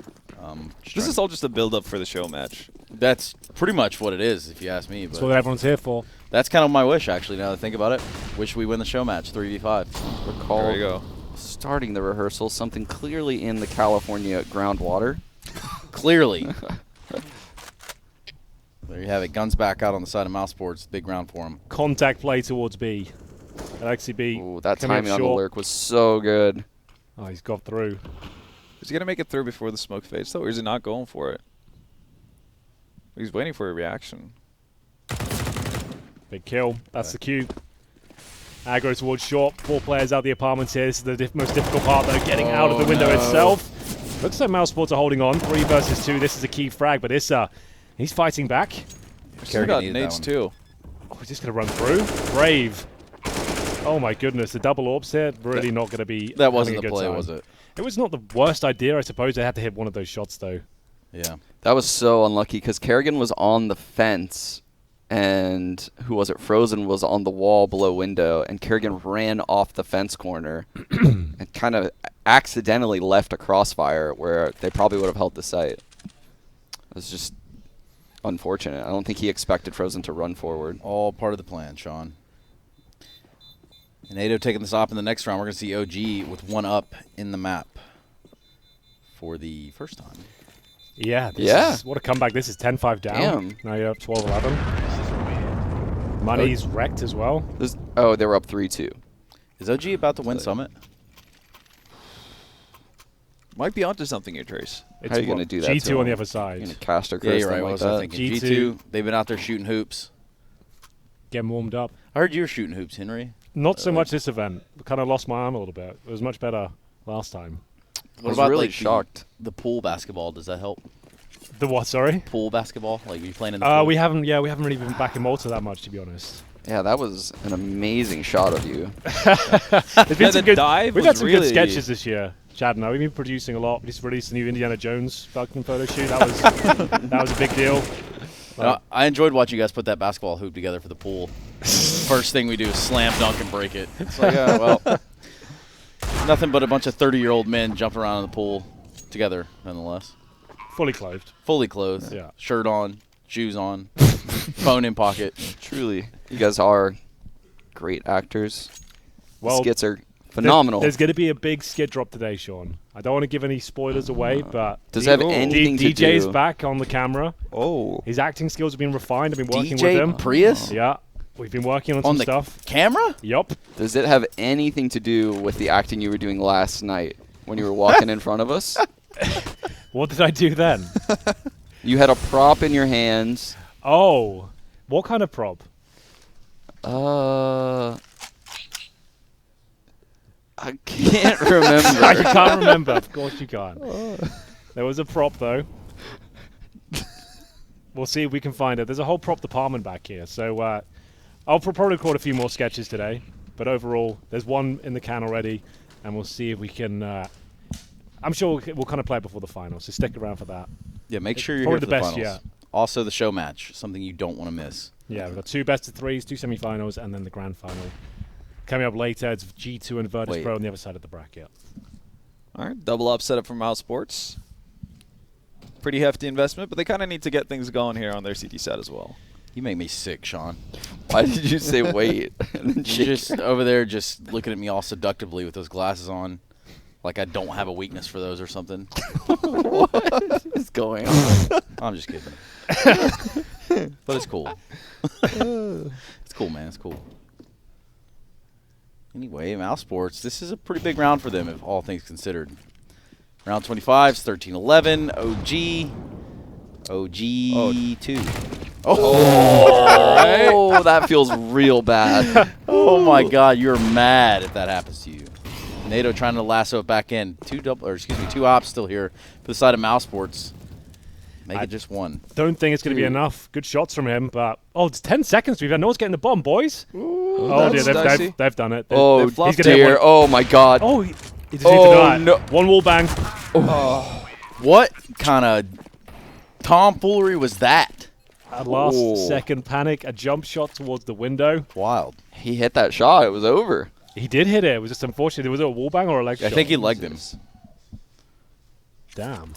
This is all just a build-up for the show match. That's pretty much what it is, if you ask me. That's But what everyone's here for. that's kind of my wish, actually. Now that I think about it, wish we win the show match 3v5. Recall There you go. starting the rehearsal, something clearly in the California groundwater. Clearly. There you have it. Guns back out on the side of Mousesports. Big round for him. Contact play towards B. Alexi B. Ooh, that coming up timing on the short. lurk was so good. Oh, he's got through. Is he going to make it through before the smoke fades, though, or is he not going for it? He's waiting for a reaction. Big kill. That's the cue. Aggro towards short. 4 players out the apartments here. This is the most difficult part, though, getting out of the window itself. Looks like Mousesports are holding on. 3 versus 2. This is a key frag, but Issa, he's fighting back. Still Kerrigan got needed that nades, one. too. Oh, he's just going to run through. Brave. Oh, my goodness. The double orbs here, really not going to be That wasn't having the a good play, time. was it? It was not the worst idea, I suppose. They had to hit one of those shots, though. Yeah. That was so unlucky because Kerrigan was on the fence and who was it? Frozen was on the wall below window, and Kerrigan ran off the fence corner and kind of accidentally left a crossfire where they probably would have held the site. It was just unfortunate. I don't think he expected Frozen to run forward. All part of the plan, Sean. And Ado taking this op in the next round. We're going to see OG with 1 up in the map for the first time. Yeah. Yeah. What a comeback. This is 10-5 down. Damn. Now you're up 12-11. Money's wrecked as well. Oh, they were up 3-2. Is OG about to win Summit? Might be onto something here, Trace. How are you going to do that? G2 on the other side. You're going to caster Yeah, curse you're right. them What like was I that? thinking? G2. G2, they've been out there shooting hoops. Getting warmed up. I heard you were shooting hoops, Henry. Not so much this event. Kind of lost my arm a little bit. It was much better last time. I was really shocked. The pool basketball? Does that help? The what, sorry? Pool basketball? Like, are you playing in the pool? We haven't really been back in Malta that much, to be honest. Yeah, that was an amazing shot of you. There's been some good dive We've was had some good really- sketches this year, Chad and I. We've been producing a lot. We just released a new Indiana Jones Falcon photo shoot. That was that was a big deal. I enjoyed watching you guys put that basketball hoop together for the pool. First thing we do is slam dunk and break it. It's like, well, nothing but a bunch of 30-year-old men jumping around in the pool together, nonetheless. Fully clothed. Fully clothed. Yeah. Shirt on, shoes on, phone in pocket. Truly. You guys are great actors. Well, The skits are phenomenal. There's going to be a big skid drop today, Sean. I don't want to give any spoilers away, but Does it have anything to do? DJ's back on the camera. Oh. His acting skills have been refined. I've been working DJ with him. Prius? Yeah. We've been working on On some the stuff. camera? Yup. Does it have anything to do with the acting you were doing last night when you were walking in front of us? What did I do then? You had a prop in your hands. Oh. What kind of prop? I can't remember. You can't remember. Of course you can't. There was a prop, though. We'll see if we can find it. There's a whole prop department back here. So I'll probably record a few more sketches today. But overall, there's one in the can already. And we'll see if we can... I'm sure we'll kind of play it before the finals. So stick around for that. Yeah, make sure you're Probably here for the the best finals. yet. Also, the show match, something you don't want to miss. Yeah, we've got 2 best of 3s, 2 semi-finals, and then the grand final. Coming up later, it's G2 and Virtus Wait. Pro on the other side of the bracket. All right, double up setup from Mousesports. Pretty hefty investment, but they kind of need to get things going here on their CT set as well. You make me sick, Sean. Why did you say wait? And then You're shake just your- over there just looking at me all seductively with those glasses on. Like I don't have a weakness for those or something. What is going on? I'm just kidding. But it's cool. It's cool, man. It's cool. Anyway, Mousesports, this is a pretty big round for them, if all things considered. Round 25 is 13-11. OG 2. Oh, that feels real bad. Oh my God, you're mad if that happens to you. NATO trying to lasso it back in. 2 ops still here for the side of Mousesports. Make it just one. Don't think it's going to be enough. Good shots from him, but... Oh, it's 10 seconds. We've had no one's getting the bomb, boys. Oh, dear, that's dicey. they've done it. Oh, He's gonna hit dear. one. Oh, my God. Oh, he just Oh, needs to die. no. One wall bang. What kind of tomfoolery was that? A last Oh. second panic. A jump shot towards the window. Wild. He hit that shot. It was over. He did hit it. It was just unfortunate. Was it a wall bang or a leg I shot? think he legged him. Damn.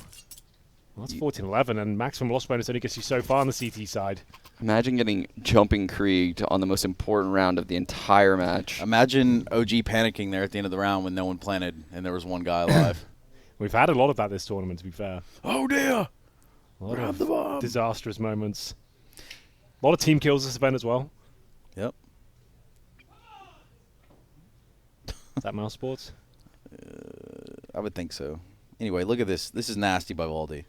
Well, that's 14-11, and maximum loss bonus only gets you so far on the CT side. Imagine getting jumping Krieged on the most important round of the entire match. Imagine OG panicking there at the end of the round when no one planted and there was one guy alive. We've had a lot of that this tournament, to be fair. Oh dear! A lot Grab of the bomb. disastrous moments. A lot of team kills this event as well. Yep. Is that Mousesports? I would think so. Anyway, look at this. This is nasty by Valdi.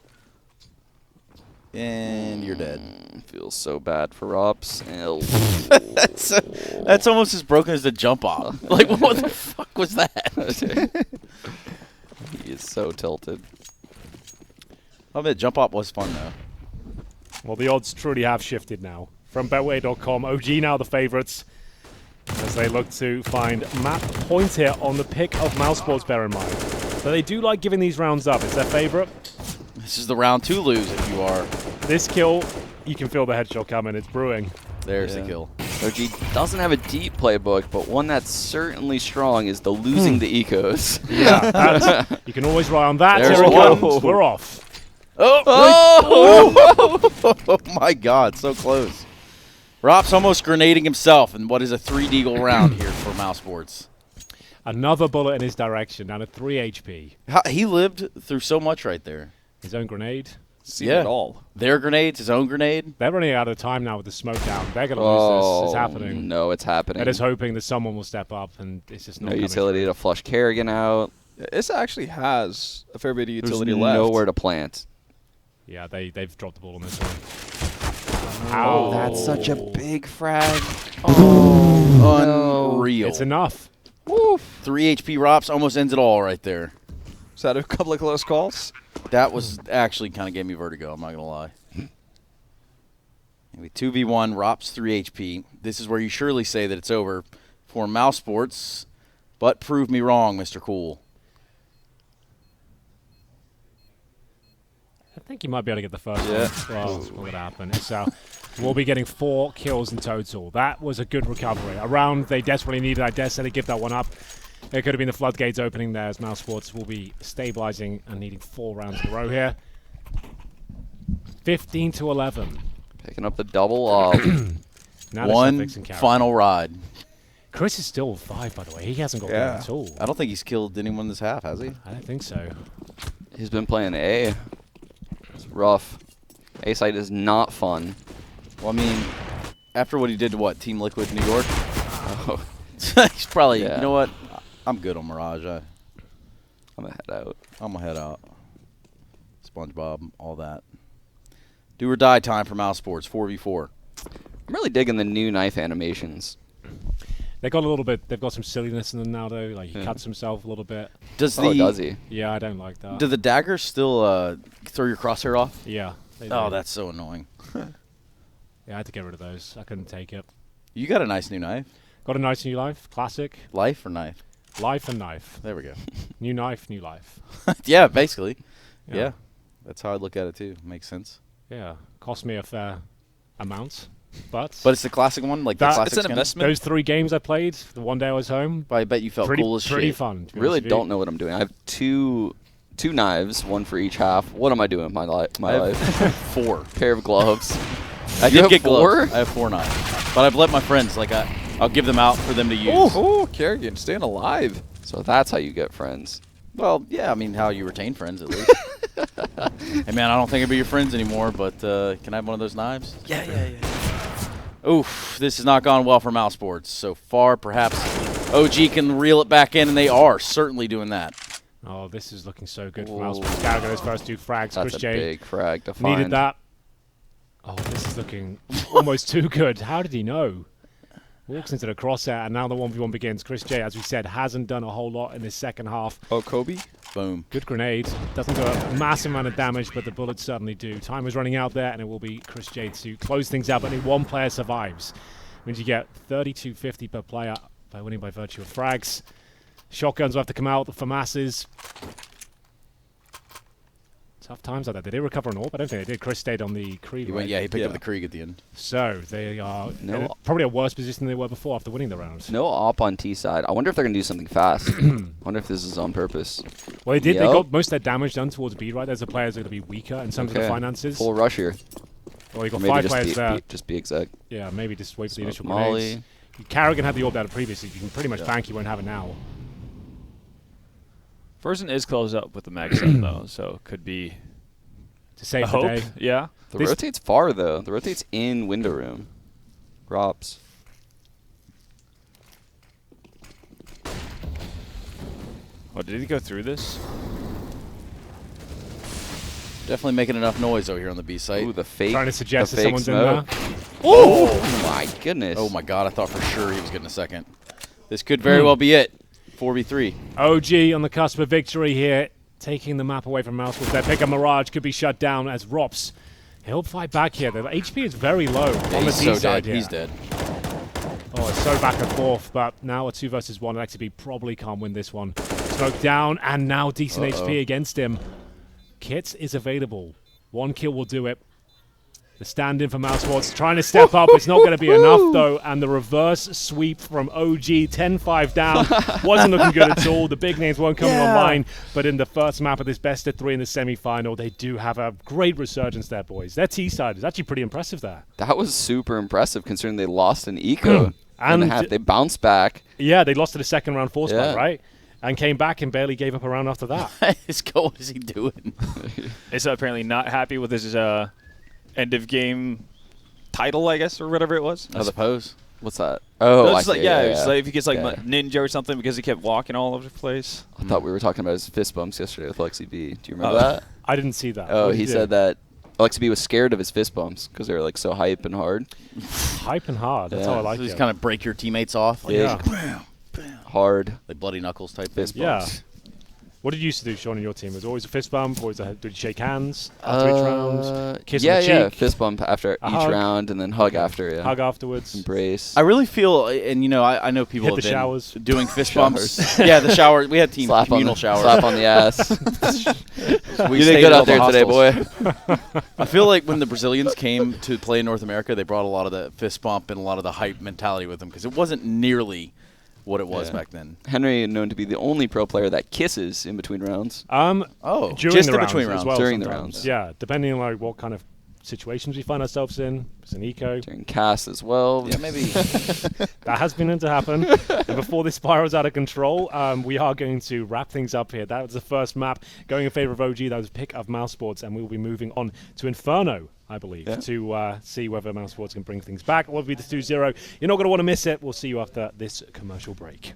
And you're dead. Feels so bad for Ops. That's almost as broken as the jump off. Like, what the fuck was that? He is so tilted. I bet jump op was fun, though. Well, the odds truly have shifted now. From Betway.com, OG now the favourites as they look to find map points here on the pick of Mousesports, bear in mind. So they do like giving these rounds up. It's their favourite. This is the round 2 lose if you are. This kill, you can feel the headshot coming. It's brewing. There's the kill. OG doesn't have a deep playbook, but one that's certainly strong is the losing the ecos. Yeah, you can always rely on that. There's Here it one. comes. We're off. Oh my God, so close. Rop's almost grenading himself in what is a 3 deagle round here for Mousesports. Another bullet in his direction, down to 3 HP. He lived through so much right there. His own grenade. seen it all. Their grenades, his own grenade. They're running out of time now with the smoke down. They're going to lose this. It's happening. No, it's happening. They're just hoping that someone will step up, and it's just not No coming utility through. to flush Kerrigan out. This actually has a fair bit of utility There's left. nowhere to plant. Yeah, they've dropped the ball on this one. Oh, that's such a big frag. Unreal. It's enough. Woof. 3 HP Rops almost ends it all right there. Is that a couple of close calls? That was actually kind of gave me vertigo, I'm not going to lie. Anyway, 2v1, Rops 3 HP. This is where you surely say that it's over for Mousesports, but prove me wrong, Mr. Cool. I think you might be able to get the first Yeah. one. Well, what would happen? So we'll be getting 4 kills in total. That was a good recovery. A round they desperately needed. I dare say they give that one up. It could have been the floodgates opening there as Mousesports will be stabilizing and needing 4 rounds in a row here. 15-11. Picking up the double off. Now they're One fixing Carrick. final ride. Chris is still 5, by the way. He hasn't got one Yeah. at all. I don't think he's killed anyone this half, has he? I don't think so. He's been playing A. It's rough. A site is not fun. Well, I mean, after what he did to Team Liquid New York, Oh, he's probably, Yeah. you know what? I'm good on Mirage. I'm gonna head out. I'm going to head out. SpongeBob, all that. Do or die time for Mousesports, 4v4. I'm really digging the new knife animations. They got a little bit. They've got some silliness in them now, though. Like he Yeah. cuts himself a little bit. Does Oh, does he? Yeah, I don't like that. Do the daggers still throw your crosshair off? Yeah. They Oh, do. that's so annoying. Yeah, I had to get rid of those. I couldn't take it. You got a nice new knife. Got a nice new life. Classic. Life or knife? Life and knife. There we go. New knife, new life. Yeah, basically. Yeah. Yeah. That's how I look at it, too. Makes sense. Yeah. Cost me a fair amount. But But it's the classic one? Like the That- classic It's an skin? investment. those 3 games I played, the one day I was home, I bet you felt pretty, cool as pretty shit. fun. to be Really honest with don't you. know what I'm doing. I have two knives, one for each half. What am I doing with my I life? have 4. Pair of gloves. I You did have get 4? gloves. I have 4 knives. But I've let my friends, like, I'll give them out for them to use. Oh, Kerrigan staying alive. So that's how you get friends. Well, yeah, I mean, how you retain friends, at least. Hey, man, I don't think I'd be your friends anymore, but can I have one of those knives? Yeah. Oof, this has not gone well for Mousesports so far. Perhaps OG can reel it back in, and they are certainly doing that. Oh, this is looking so good for Whoa. Mousesports. Gotta get those first 2 frags. That's Chris a J big frag to find. needed that. Oh, this is looking almost too good. How did he know? Walks into the crosshair, and now the 1v1 begins. Chris J, as we said, hasn't done a whole lot in this second half. Oh, Kobe. Boom. Good grenade. Doesn't do a massive amount of damage, but the bullets certainly do. Time is running out there, and it will be Chris J to close things out, but only 1 player survives. Means you get 32.50 per player by winning by virtue of frags. Shotguns will have to come out for masses. Tough times like that. Did they recover an AWP? I don't think they did. Chris stayed on the Krieg. He went, right? yeah, he picked Yeah. up the Krieg at the end. So they are No. in probably a worse position than they were before after winning the round. No op on T side. I wonder if they're gonna do something fast. I wonder if this is on purpose. Well, they did. They Yep. got most of their damage done towards B, right? There's the players that are going to be weaker in terms of the Okay. finances. Full rush here. Well, you Or got maybe 5 just players there. just be exact. Yeah, maybe just wait for the Smoke initial Molly. grenades. Carrigan had the AWP down previously. You can pretty much Yeah. bank you won't have it now. Fersen is closed up with the mag set, though, so could be To a save the hope. day. Yeah. The This- rotate's far though. The rotate's in window room. Rops. Oh, did he go through this? Definitely making enough noise over here on the B site. Ooh, the fake. Trying to suggest the that fake someone's in smoke. there. Oh my goodness. Oh, my God. I thought for sure he was getting a second. This could very well be it. 4v3. OG on the cusp of victory here, taking the map away from Mousesports. Their pick of Mirage could be shut down as Rops. He'll fight back here. The HP is very low Yeah, on the he's T so side dead. here. He's dead. Oh, it's so back and forth, but now a 2 versus 1. XB probably can't win this one. Smoke down, and now decent HP against him. Kit is available. 1 kill will do it. The stand-in for Mousesports trying to step up. It's not going to be enough, though. And the reverse sweep from OG, 10-5 down. Wasn't looking good at all. The big names weren't coming online. But in the first map of this best of 3 in the semi-final, they do have a great resurgence there, boys. Their T-side is actually pretty impressive there. That was super impressive considering they lost an eco. And and a half. They bounced back. yeah, they lost to the second round force fight, Yeah. right? and came back and barely gave up a round after that. What is he doing? Is apparently not happy with his end of game title, I guess, or whatever it was. I suppose. What's that? Oh, I It's like, see. yeah, it's like if he gets like Yeah. ninja or something because he kept walking all over the place. I thought we were talking about his fist bumps yesterday with Lexi B. Do you remember that? I didn't see that. Oh, What did he do? said that Lexi B was scared of his fist bumps because they were like so hype and hard. Hype and hard. That's Yeah. how I like So it. just kind of break your teammates off. Like, Yeah. bam, bam. Hard. Like bloody knuckles type Fist thing. Yeah. bumps. What did you used to do, Sean, in your team? Was it always a fist bump, or did you shake hands after each round? Kiss yeah, on the yeah. cheek? Fist bump after A each hug? round and then hug after. Yeah. Hug afterwards? Embrace. I really feel, and I know people Hit have the been showers. doing fist Showers. bumps. Yeah, the shower. We had team slap communal on the, showers. Slap on the ass. We You stayed did good at all out the there today, hostels. boy. I feel like when the Brazilians came to play in North America, they brought a lot of the fist bump and a lot of the hype mentality with them because it wasn't nearly what it was Yeah. back then. Henry known to be the only pro player that kisses in between rounds. Oh, During just the in rounds between as rounds. well During the sometimes. rounds. Yeah, depending on like what kind of situations we find ourselves in. It's an eco. During cast as well. Yeah, maybe. That has been known to happen. And before this spirals out of control, we are going to wrap things up here. That was the first map going in favor of OG. That was a pick of Mousesports, and we will be moving on to Inferno, I believe, Yeah. to see whether Mousesports can bring things back. It will be the 2-0. You're not going to want to miss it. We'll see you after this commercial break.